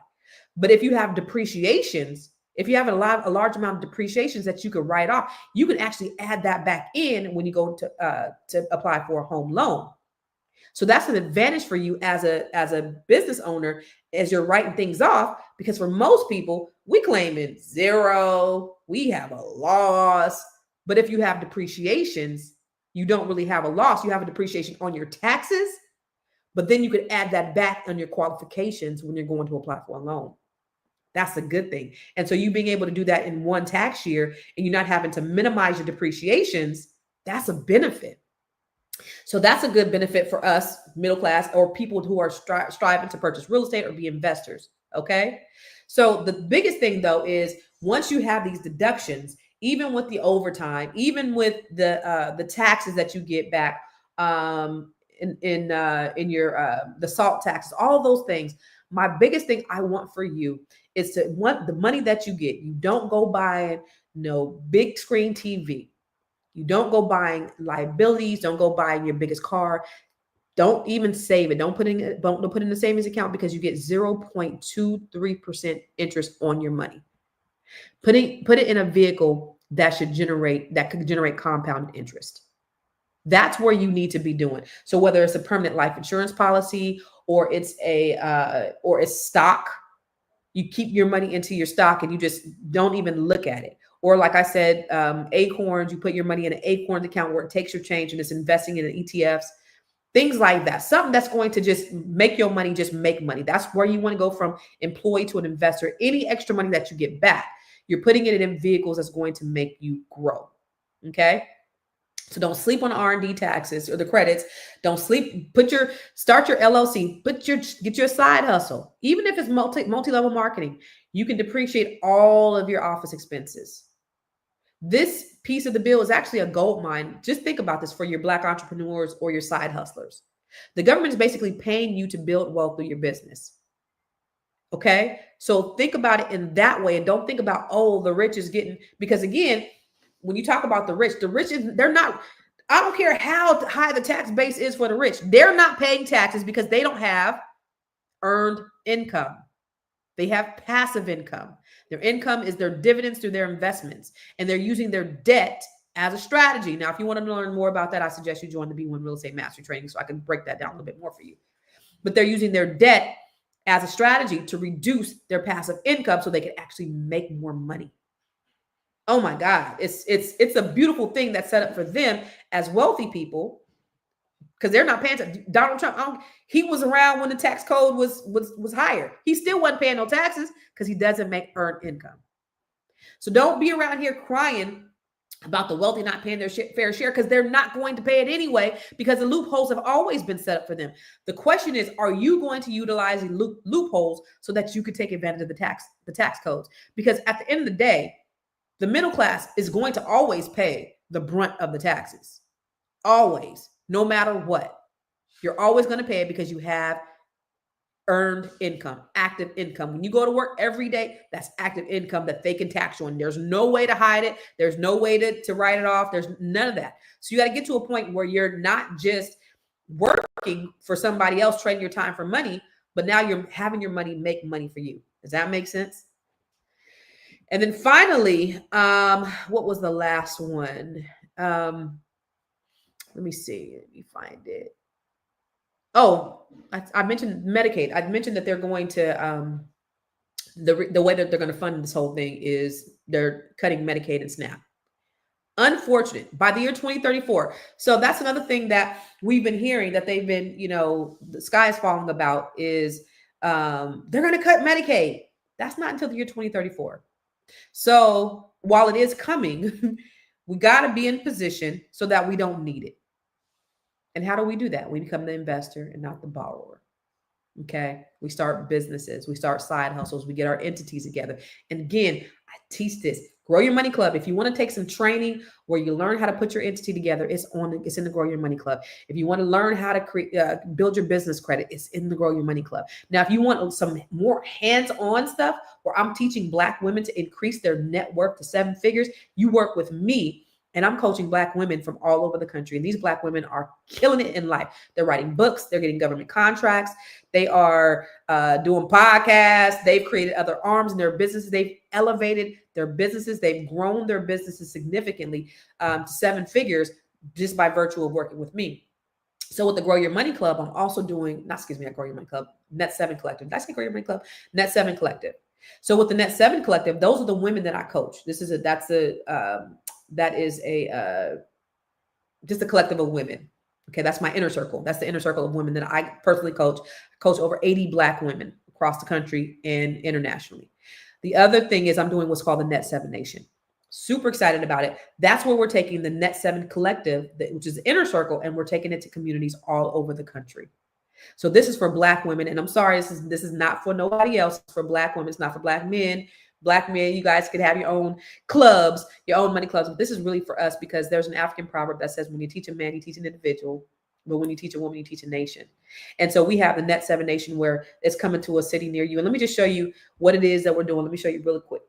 But if you have depreciations, if you have a large amount of depreciations that you could write off, you can actually add that back in when you go to apply for a home loan. So that's an advantage for you as a business owner as you're writing things off, because for most people, we claim in zero, we have a loss. But if you have depreciations, you don't really have a loss. You have a depreciation on your taxes, but then you could add that back on your qualifications when you're going to apply for a loan. That's a good thing. And so you being able to do that in one tax year and you're not having to minimize your depreciations, that's a benefit. So that's a good benefit for us, middle class, or people who are striving to purchase real estate or be investors. Okay. So the biggest thing though is once you have these deductions, even with the overtime, even with the taxes that you get back in your the SALT taxes, all those things. My biggest thing I want for you is to want the money that you get. You don't go buying no big screen TV. You don't go buying liabilities. Don't go buying your biggest car. Don't even save it. Don't put in the savings account because you get 0.23% interest on your money. Put it in a vehicle that could generate compound interest. That's where you need to be doing. So whether it's a permanent life insurance policy or it's stock, you keep your money into your stock and you just don't even look at it. Or like I said, Acorns, you put your money in an Acorns account where it takes your change and it's investing in ETFs, things like that. Something that's going to just make your money just make money. That's where you want to go from employee to an investor. Any extra money that you get back, you're putting it in vehicles that's going to make you grow. Okay. So don't sleep on R&D taxes or the credits. Don't sleep. Start your LLC. Get your side hustle. Even if it's multi-level marketing, you can depreciate all of your office expenses. This piece of the bill is actually a gold mine. Just think about this for your Black entrepreneurs or your side hustlers. The government is basically paying you to build wealth through your business. Okay. So think about it in that way and don't think about, the rich is getting, because again, when you talk about the rich they're not, I don't care how high the tax base is for the rich. They're not paying taxes because they don't have earned income. They have passive income. Their income is their dividends through their investments, and they're using their debt as a strategy. Now, if you want to learn more about that, I suggest you join the B1 Real Estate Mastery Training so I can break that down a little bit more for you. But they're using their debt as a strategy to reduce their passive income so they can actually make more money. Oh my God, it's a beautiful thing that's set up for them as wealthy people because they're not paying. Donald Trump, he was around when the tax code was higher. He still wasn't paying no taxes because he doesn't make earned income. So don't be around here crying about the wealthy not paying their fair share because they're not going to pay it anyway because the loopholes have always been set up for them. The question is, are you going to utilize the loopholes so that you could take advantage of the tax codes? Because at the end of the day, the middle class is going to always pay the brunt of the taxes. Always, no matter what. You're always going to pay it because you have earned income, active income. When you go to work every day, that's active income that they can tax you on. There's no way to hide it. There's no way to write it off. There's none of that. So you got to get to a point where you're not just working for somebody else, trading your time for money, but now you're having your money make money for you. Does that make sense? And then finally, what was the last one? Let me see. Let me find it. Oh, I mentioned Medicaid. I mentioned that they're going to, the way that they're going to fund this whole thing is they're cutting Medicaid and SNAP. Unfortunate by the year 2034. So that's another thing that we've been hearing that they've been, the sky is falling about is they're going to cut Medicaid. That's not until the year 2034. So while it is coming, we got to be in position so that we don't need it. And how do we do that? We become the investor and not the borrower. Okay. We start businesses, we start side hustles, we get our entities together. And again, I teach this. Grow Your Money Club. If you want to take some training where you learn how to put your entity together, it's in the Grow Your Money Club. If you want to learn how to build your business credit, it's in the Grow Your Money Club. Now, if you want some more hands-on stuff where I'm teaching Black women to increase their net worth to 7 figures, you work with me. And I'm coaching Black women from all over the country. And these Black women are killing it in life. They're writing books. They're getting government contracts. They are doing podcasts. They've created other arms in their businesses. They've elevated their businesses. They've grown their businesses significantly to 7 figures just by virtue of working with me. So with the Grow Your Money Club, I'm also doing, not Grow Your Money Club, Net 7 Collective. Did I say Grow Your Money Club? Net 7 Collective. So with the Net 7 Collective, those are the women that I coach. That is just a collective of women. Okay, that's my inner circle. That's the inner circle of women that I personally coach. I coach over 80 Black women across the country and internationally. The other thing is I'm doing what's called the Net 7 Nation. Super excited about it. That's where we're taking the Net 7 Collective, which is the inner circle, and we're taking it to communities all over the country. So this is for Black women, and I'm sorry, this is not for nobody else. It's for Black women. It's not for Black men. Black men, you guys could have your own clubs, your own money clubs. But this is really for us because there's an African proverb that says when you teach a man, you teach an individual. But when you teach a woman, you teach a nation. And so we have the Net 7 Nation where it's coming to a city near you. And let me just show you what it is that we're doing. Let me show you really quick.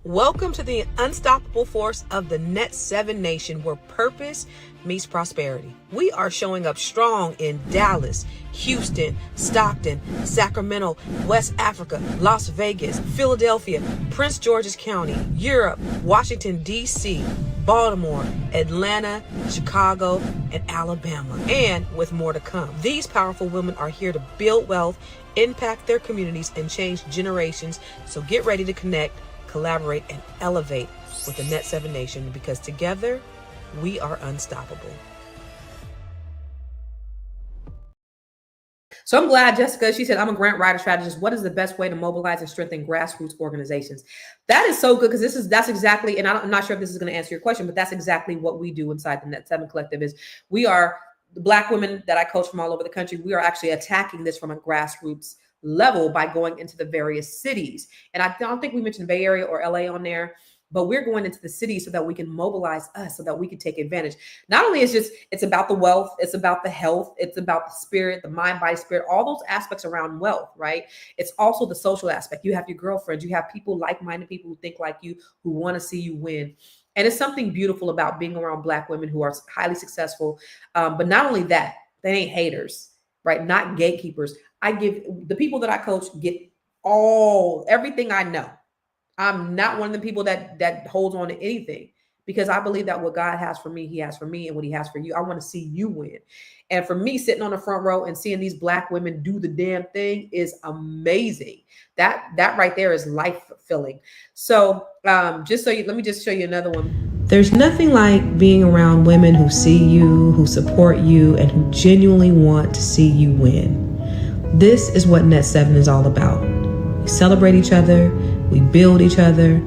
Welcome to the unstoppable force of the Net 7 Nation, where purpose meets prosperity. We are showing up strong in Dallas, Houston, Stockton, Sacramento, West Africa, Las Vegas, Philadelphia, Prince George's County, Europe, Washington, D.C., Baltimore, Atlanta, Chicago, and Alabama, and with more to come. These powerful women are here to build wealth, impact their communities, and change generations. So get ready to connect, collaborate, and elevate with the Net 7 Nation, because together we are unstoppable. So I'm glad, Jessica, she said, I'm a grant writer strategist. What is the best way to mobilize and strengthen grassroots organizations? That is so good, because that's exactly, and I'm not sure if this is going to answer your question, but that's exactly what we do inside the Net 7 Collective. Is we are the Black women that I coach from all over the country. We are actually attacking this from a grassroots level by going into the various cities. And I don't think we mentioned Bay Area or LA on there, but we're going into the city so that we can mobilize us, so that we can take advantage. Not only is it's about the wealth, it's about the health, it's about the spirit, the mind, body, spirit, all those aspects around wealth, right? It's also the social aspect. You have your girlfriends, you have people, like-minded people who think like you, who want to see you win. And it's something beautiful about being around Black women who are highly successful. But not only that, they ain't haters, right? Not gatekeepers. I give the people that I coach get everything I know. I'm not one of the people that holds on to anything, because I believe that what God has for me, he has for me, and what he has for you, I want to see you win. And for me, sitting on the front row and seeing these Black women do the damn thing is amazing. That right there is life fulfilling. So let me just show you another one. There's nothing like being around women who see you, who support you, and who genuinely want to see you win. This is what Net 7 is all about. We celebrate each other, we build each other,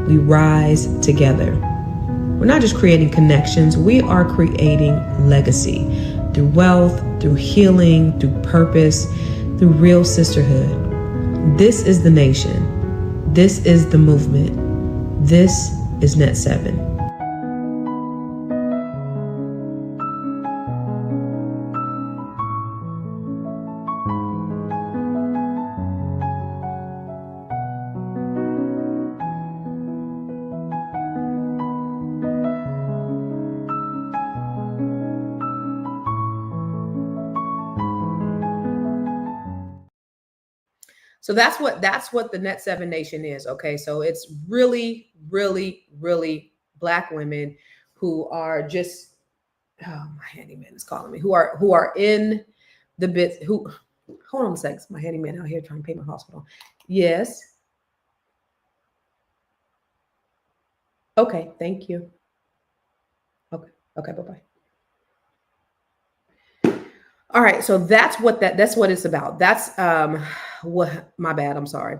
we rise together. We're not just creating connections, we are creating legacy through wealth, through healing, through purpose, through real sisterhood. This is the nation. This is the movement. This is Net 7. So that's what the Net 7 Nation is. Okay. So it's really, really, really Black women who are just, oh, my handyman is calling me, who are in the bits, who, hold on a second. My handyman out here trying to pay my hospital. Yes. Okay. Thank you. Okay. Okay. Bye-bye. All right. So that's what it's about. That's, my bad. I'm sorry.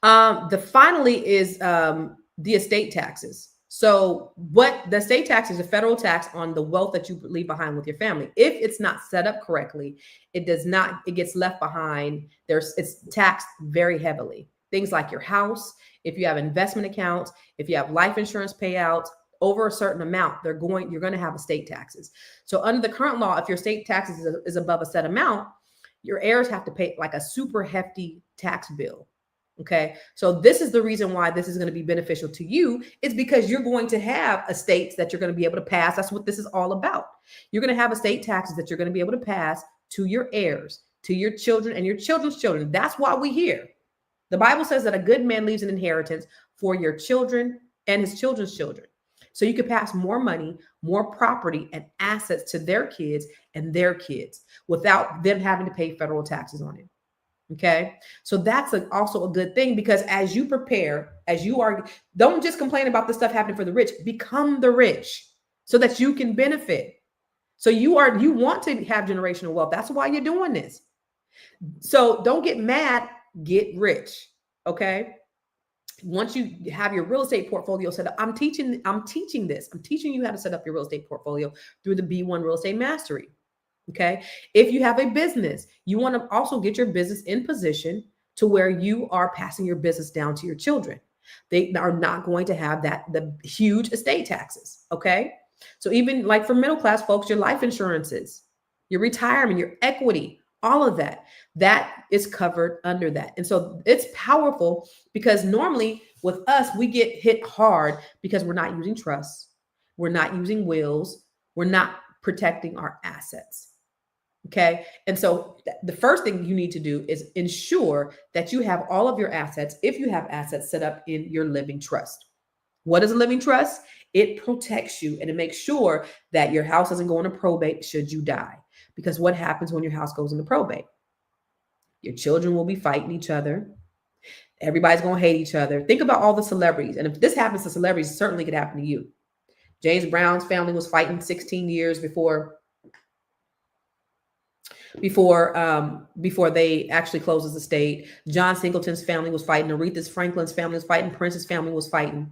Finally is the estate taxes. So what the estate tax is, a federal tax on the wealth that you leave behind with your family. If it's not set up correctly, it gets left behind. It's taxed very heavily. Things like your house, if you have investment accounts, if you have life insurance payouts, over a certain amount, you're going to have estate taxes. So under the current law, if your estate taxes is above a set amount, your heirs have to pay like a super hefty tax bill. Okay. So this is the reason why this is going to be beneficial to you, is because you're going to have estates that you're going to be able to pass. That's what this is all about. You're going to have estate taxes that you're going to be able to pass to your heirs, to your children and your children's children. That's why we're here. The Bible says that a good man leaves an inheritance for your children and his children's children. So you could pass more money, more property and assets to their kids and their kids without them having to pay federal taxes on it. Okay. So that's also a good thing, because as you prepare, don't just complain about the stuff happening for the rich, become the rich so that you can benefit. So you want to have generational wealth. That's why you're doing this. So don't get mad, get rich. Okay. Once you have your real estate portfolio set up, I'm teaching this. I'm teaching you how to set up your real estate portfolio through the B1 Real Estate Mastery. Okay. If you have a business, you want to also get your business in position to where you are passing your business down to your children. They are not going to have the huge estate taxes. Okay. So even like for middle class folks, your life insurances, your retirement, your equity, all of that is covered under that. And so it's powerful because normally with us, we get hit hard because we're not using trusts, we're not using wills, we're not protecting our assets. Okay. And so the first thing you need to do is ensure that you have all of your assets, if you have assets, set up in your living trust. What is a living trust? It protects you and it makes sure that your house doesn't go into probate should you die. Because what happens when your house goes into probate? Your children will be fighting each other. Everybody's going to hate each other. Think about all the celebrities. And if this happens to celebrities, it certainly could happen to you. James Brown's family was fighting 16 years before they actually closed his estate. John Singleton's family was fighting. Aretha Franklin's family was fighting. Prince's family was fighting.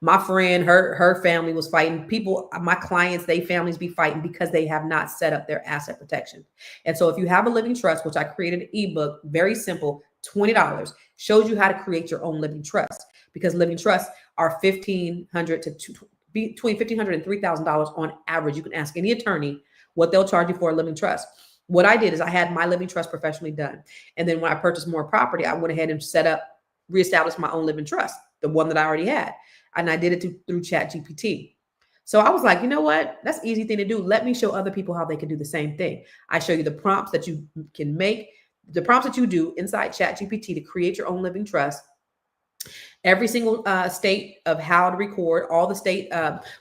My friend, her family was fighting. People, my clients, they families be fighting because they have not set up their asset protection. And so if you have a living trust, which I created an ebook, very simple, $20, shows you how to create your own living trust, because living trusts are $1,500 to between $1,500 and $3,000 on average. You can ask any attorney what they'll charge you for a living trust. What I did is I had my living trust professionally done. And then when I purchased more property, I went ahead and reestablished my own living trust, the one that I already had. And I did it through ChatGPT. So I was like, you know what? That's an easy thing to do. Let me show other people how they can do the same thing. I show you the prompts that you can make, the prompts that you do inside ChatGPT to create your own living trust. Every single state of how to record, all the state,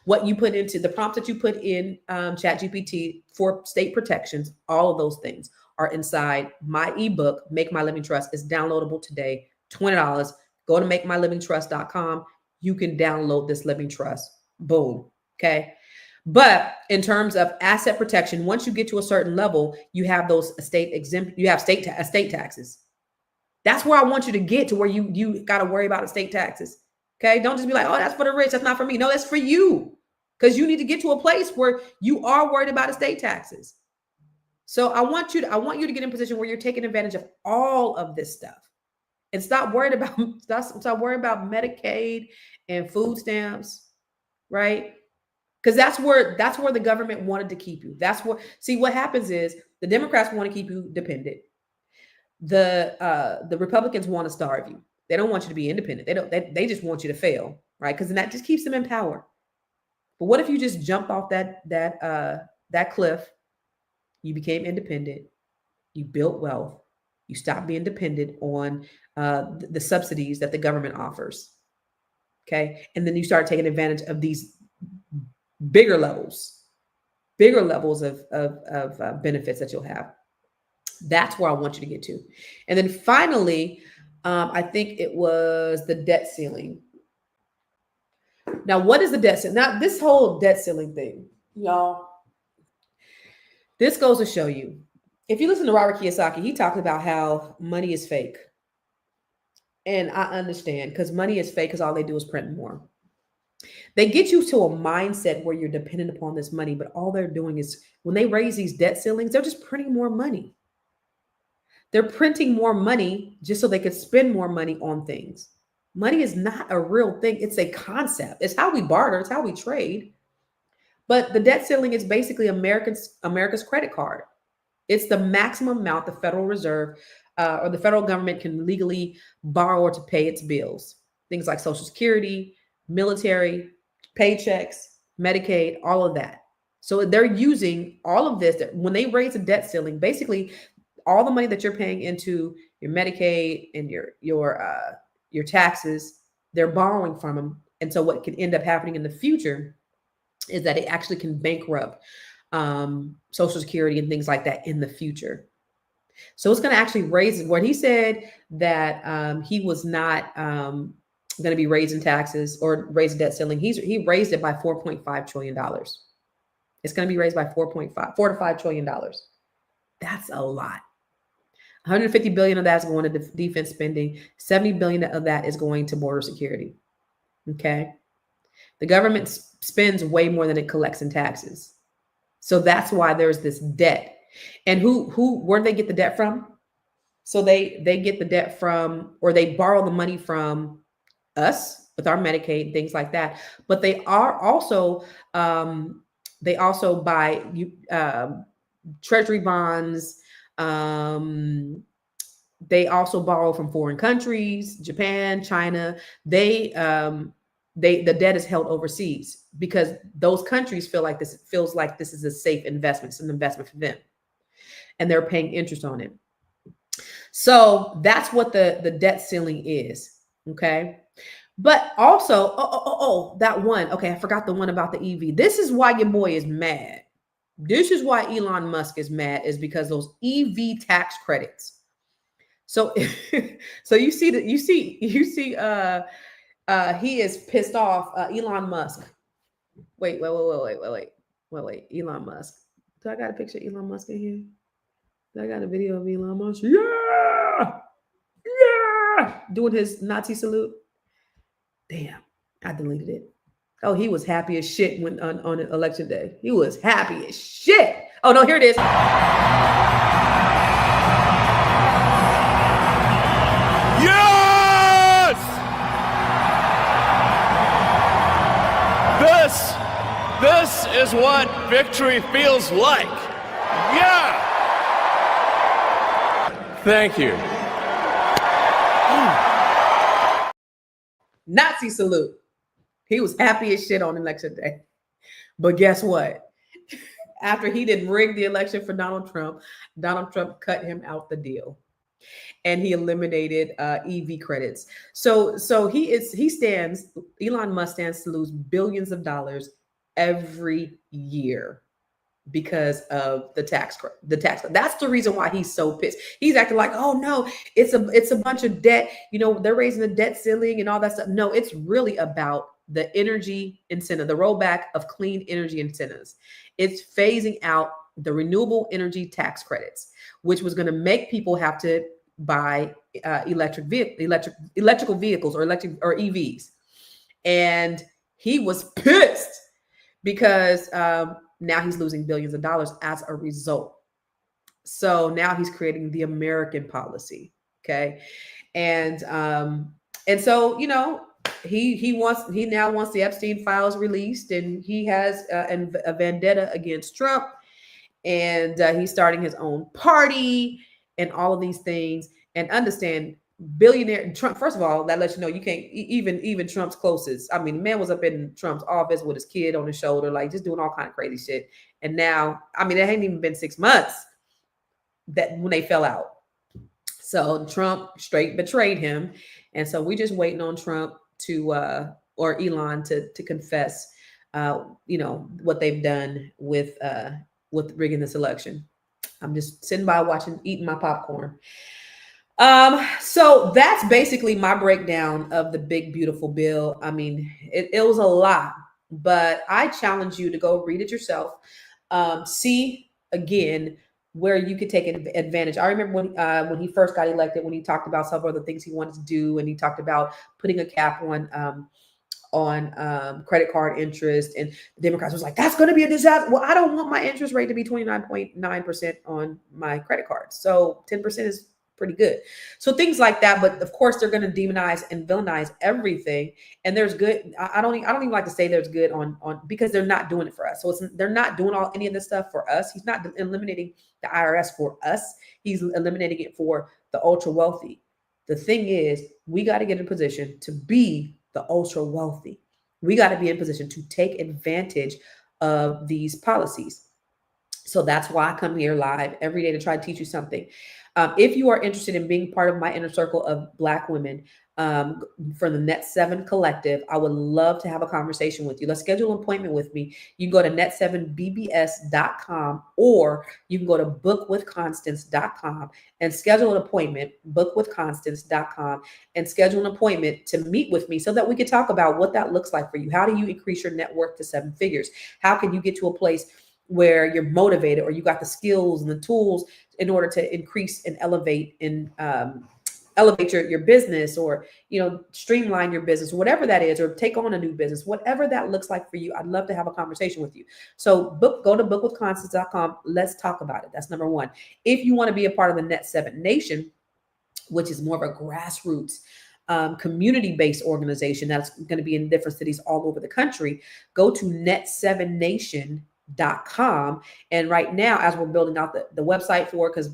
what you put into the prompts that you put in ChatGPT for state protections, all of those things are inside my ebook, Make My Living Trust. It's downloadable today, $20. Go to makemylivingtrust.com. You can download this living trust. Boom. Okay. But in terms of asset protection, once you get to a certain level, you have those estate taxes. That's where I want you to get, to where you got to worry about estate taxes. Okay. Don't just be like, oh, that's for the rich. That's not for me. No, that's for you. Because you need to get to a place where you are worried about estate taxes. So I want you to get in a position where you're taking advantage of all of this stuff. And stop worrying about Medicaid and food stamps, right? Because that's where the government wanted to keep you. See, what happens is the Democrats want to keep you dependent. The Republicans want to starve you. They don't want you to be independent. They just want you to fail, right? Because then that just keeps them in power. But what if you just jumped off that cliff? You became independent. You built wealth. You stopped being dependent on the subsidies that the government offers. Okay. And then you start taking advantage of these bigger levels of benefits that you'll have. That's where I want you to get to. And then finally, I think it was the debt ceiling. Now, what is the debt ceiling? Now, this whole debt ceiling thing, y'all, this goes to show you. If you listen to Robert Kiyosaki, he talked about how money is fake. And I understand, because money is fake because all they do is print more. They get you to a mindset where you're dependent upon this money, but all they're doing is, when they raise these debt ceilings, they're just printing more money. They're printing more money just so they could spend more money on things. Money is not a real thing. It's a concept. It's how we barter. It's how we trade. But the debt ceiling is basically America's credit card. It's the maximum amount the Federal Reserve or the federal government can legally borrow to pay its bills. Things like Social Security, military, paychecks, Medicaid, all of that. So they're using all of this. When they raise a debt ceiling, basically all the money that you're paying into your Medicaid and your taxes, they're borrowing from them. And so what can end up happening in the future is that it actually can bankrupt Social Security and things like that in the future. So it's going to actually raise it. When he said that he was not going to be raising taxes or raise debt ceiling, he raised it by $4.5 trillion. It's going to be raised by $4 to $5 trillion. That's a lot. 150 billion of that is going to defense spending. 70 billion of that is going to border security. Okay. The government spends way more than it collects in taxes. So that's why there's this debt. And where do they get the debt from? So they get the debt from, or they borrow the money from us with our Medicaid, things like that. But they are also, buy treasury bonds, They also borrow from foreign countries, Japan, China. The debt is held overseas because those countries feel like this is a safe investment. It's an investment for them, and they're paying interest on it. So that's what the debt ceiling is. Okay. But also, that one. Okay, I forgot the one about the EV. This is why your boy is mad. This is why Elon Musk is mad, is because those EV tax credits. So, so you see he is pissed off. Elon Musk. Wait. Elon Musk. Do I got a picture of Elon Musk in here? Do I got a video of Elon Musk? Yeah. Doing his Nazi salute. Damn, I deleted it. Oh, he was happy as shit when on election day. He was happy as shit. Oh no, here it is. Yes! This is what victory feels like. Yeah! Thank you. Nazi salute. He was happy as shit on election day. But guess what? After he didn't rig the election for Donald Trump cut him out the deal. And he eliminated EV credits. So Elon Musk stands to lose billions of dollars every year because of the tax. That's the reason why he's so pissed. He's acting like, oh no, it's a bunch of debt. You know, they're raising the debt ceiling and all that stuff. No, it's really about the energy incentive, the rollback of clean energy incentives. It's phasing out the renewable energy tax credits, which was going to make people have to buy electrical vehicles or EVs. And he was pissed because now he's losing billions of dollars as a result. So now he's creating the American policy. Okay. And so, you know, he now wants the Epstein files released, and he has a vendetta against Trump, and he's starting his own party and all of these things. And understand, billionaire Trump, first of all, that lets you know you can't even Trump's closest. I mean, the man was up in Trump's office with his kid on his shoulder, like just doing all kind of crazy shit. And now, I mean, it hadn't even been 6 months that when they fell out. So Trump straight betrayed him. And so we're just waiting on Trump to or Elon to confess you know, what they've done with rigging this election. I'm just sitting by eating my popcorn. So that's basically my breakdown of the big, beautiful bill. I mean, it was a lot, but I challenge you to go read it yourself. See again where you could take advantage. I remember when he first got elected, when he talked about several other things he wanted to do, and he talked about putting a cap on credit card interest, and the Democrats was like, that's going to be a disaster. Well, I don't want my interest rate to be 29.9% on my credit card. So 10% is pretty good. So things like that. But of course, they're going to demonize and villainize everything. And there's good. I don't even like to say there's good on because they're not doing it for us. So they're not doing any of this stuff for us. He's not eliminating the IRS for us. He's eliminating it for the ultra wealthy. The thing is, we got to get in a position to be the ultra wealthy. We got to be in position to take advantage of these policies. So that's why I come here live every day to try to teach you something. If you are interested in being part of my inner circle of Black women for the Net 7 Collective, I would love to have a conversation with you. Let's schedule an appointment with me. You can go to net7bbs.com, or you can go to bookwithconstance.com and schedule an appointment, bookwithconstance.com, and schedule an appointment to meet with me so that we can talk about what that looks like for you. How do you increase your net worth to 7 figures? How can you get to a place where you're motivated, or you got the skills and the tools in order to increase and elevate your business, or, you know, streamline your business, whatever that is, or take on a new business, whatever that looks like for you. I'd love to have a conversation with you. So go to bookwithconstance.com. Let's talk about it. That's number one. If you want to be a part of the Net 7 Nation, which is more of a grassroots community-based organization that's going to be in different cities all over the country, go to net7nation.com. And right now, as we're building out the website for, because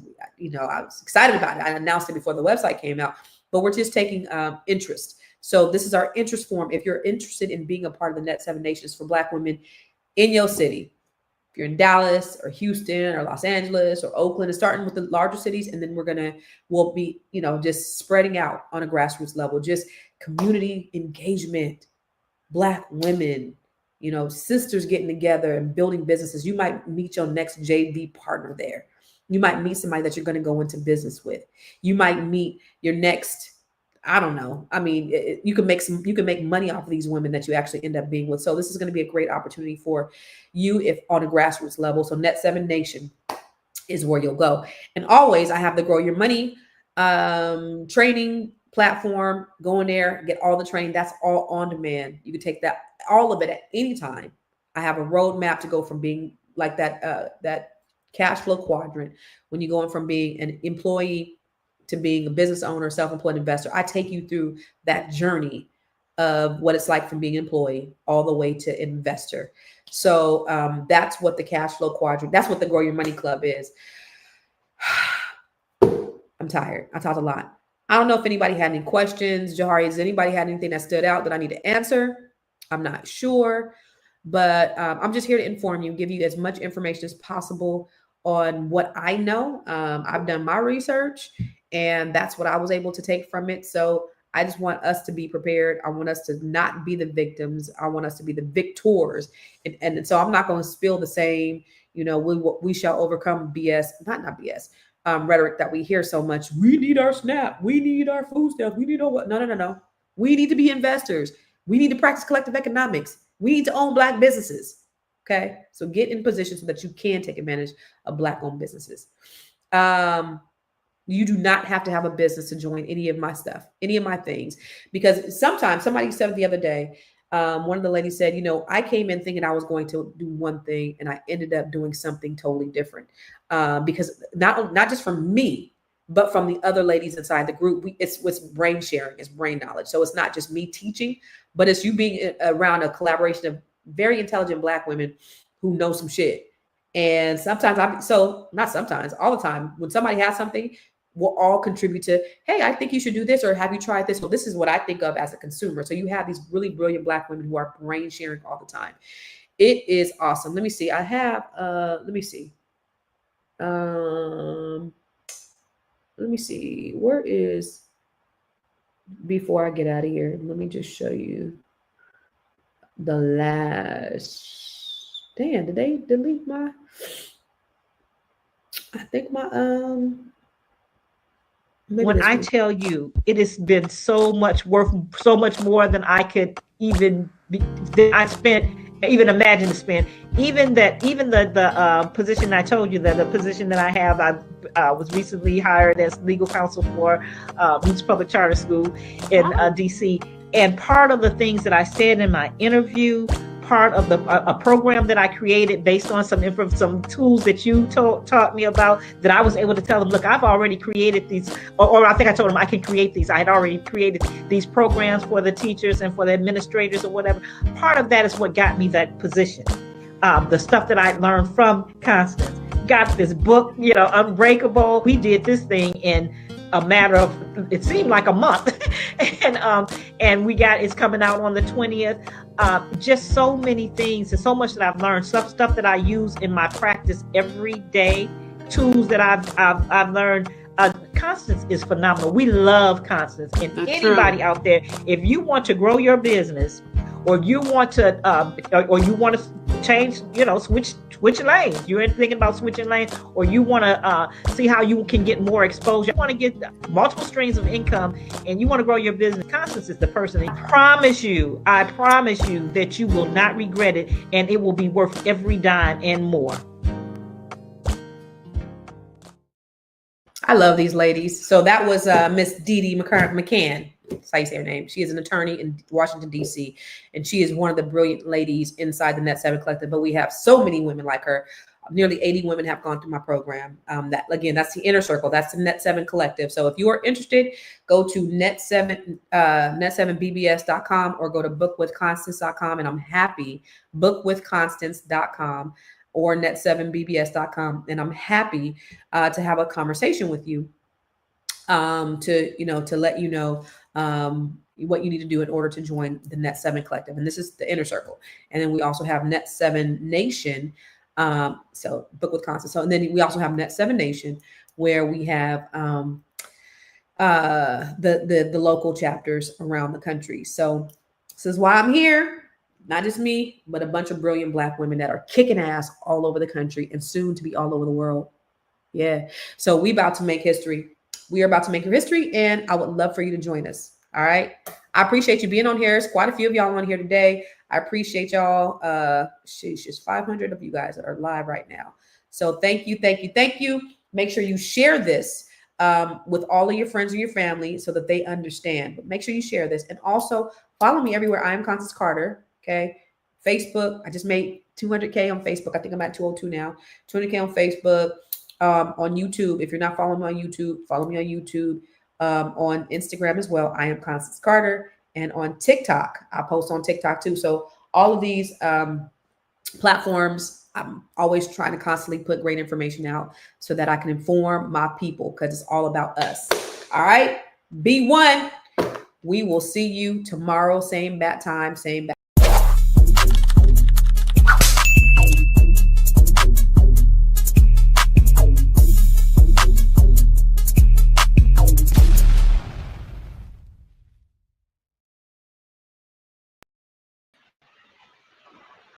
I was excited about it. I announced it before the website came out, but we're just taking interest. So this is our interest form. If you're interested in being a part of the Net 7 Nations for Black women in your city, if you're in Dallas or Houston or Los Angeles or Oakland, it's starting with the larger cities. And then we'll be, just spreading out on a grassroots level, just community engagement, Black women, sisters getting together and building businesses. You might meet your next JV partner there. You might meet somebody that you're going to go into business with. You might meet your next, I don't know. I mean, you can make money off of these women that you actually end up being with. So this is going to be a great opportunity for you if on a grassroots level. So Net 7 Nation is where you'll go. And always I have the Grow Your Money training platform. Go in there, get all the training. That's all on demand. You can take that, all of it at any time. I have a roadmap to go from being like that cash flow quadrant, when you're going from being an employee to being a business owner, self-employed investor. I take you through that journey of what it's like from being an employee all the way to investor. So that's what the cash flow quadrant, that's what the Grow Your Money Club is. I'm tired. I talked a lot. I don't know if anybody had any questions. Jahari, has anybody had anything that stood out that I need to answer? I'm not sure, but I'm just here to inform you, give you as much information as possible on what I know. I've done my research, and that's what I was able to take from it. So I just want us to be prepared. I want us to not be the victims. I want us to be the victors. And so I'm not going to spill the same, we shall overcome BS, not BS, rhetoric that we hear so much. We need our SNAP. We need our food stamps. We need our what? No. We need to be investors. We need to practice collective economics. We need to own Black businesses. Okay. So get in position so that you can take advantage of Black owned businesses. You do not have to have a business to join any of my stuff, any of my things, because sometimes somebody said the other day, one of the ladies said, I came in thinking I was going to do one thing and I ended up doing something totally different. Because not just from me, but from the other ladies inside the group, it's brain sharing, it's brain knowledge. So it's not just me teaching, but it's you being around a collaboration of very intelligent Black women who know some shit. And sometimes not sometimes, all the time, when somebody has something, we'll all contribute to, hey, I think you should do this, or have you tried this? Well, this is what I think of as a consumer. So you have these really brilliant Black women who are brain sharing all the time. It is awesome. Let me see. I have, let me see. Where is, before I get out of here, let me just show you the last, damn, did they delete my, I think my, when I tell you, it has been so much worth, so much more than I could even imagine to spend. Even the position I told you, that the position that I have, I was recently hired as legal counsel for Roots Public Charter School in DC. And part of the things that I said in my interview, part of a program that I created based on some tools that you taught me about, that I was able to tell them, look, I've already created these, or I think I told them I can create these. I had already created these programs for the teachers and for the administrators or whatever. Part of that is what got me that position. The stuff that I learned from Constance. Got this book, Unbreakable. We did this thing in a matter of, it seemed like a month. and it's coming out on the 20th. Just so many things and so much that I've learned, stuff that I use in my practice every day, tools that I've learned. Constance is phenomenal. We love Constance. And That's anybody true. out there, if you want to grow your business, or you want to change, switch lanes. You're thinking about switching lanes, or you want to see how you can get more exposure. You want to get multiple streams of income, and you want to grow your business. Constance is the person. I promise you that you will not regret it, and it will be worth every dime and more. I love these ladies. So that was Miss Dee Dee McCann. That's how you say her name. She is an attorney in Washington, D.C., and she is one of the brilliant ladies inside the Net 7 Collective. But we have so many women like her. Nearly 80 women have gone through my program. That's the inner circle. That's the Net 7 Collective. So if you are interested, go to net7bbs.com or go to bookwithconstance.com. And I'm happy, bookwithconstance.com. or net7bbs.com. And I'm happy to have a conversation with you to let you know what you need to do in order to join the Net 7 Collective. And this is the inner circle. And then we also have Net 7 Nation. So book with Constance. So, and then we also have Net 7 Nation, where we have the local chapters around the country. So this is why I'm here. Not just me, but a bunch of brilliant Black women that are kicking ass all over the country and soon to be all over the world. Yeah. So we about to make history. We are about to make your history, and I would love for you to join us. All right. I appreciate you being on here. There's quite a few of y'all on here today. I appreciate y'all. Sheesh, just 500 of you guys that are live right now. So thank you, thank you, thank you. Make sure you share this with all of your friends and your family so that they understand. But make sure you share this, and also follow me everywhere. I am Constance Carter. Okay. Facebook. I just made 200K on Facebook. I think I'm at 202 now. 200K on Facebook. On YouTube. If you're not following me on YouTube, follow me on YouTube. On Instagram as well. I am Constance Carter. And on TikTok, I post on TikTok too. So all of these platforms, I'm always trying to constantly put great information out so that I can inform my people, because it's all about us. All right. Be one. We will see you tomorrow. Same bat time, same bat.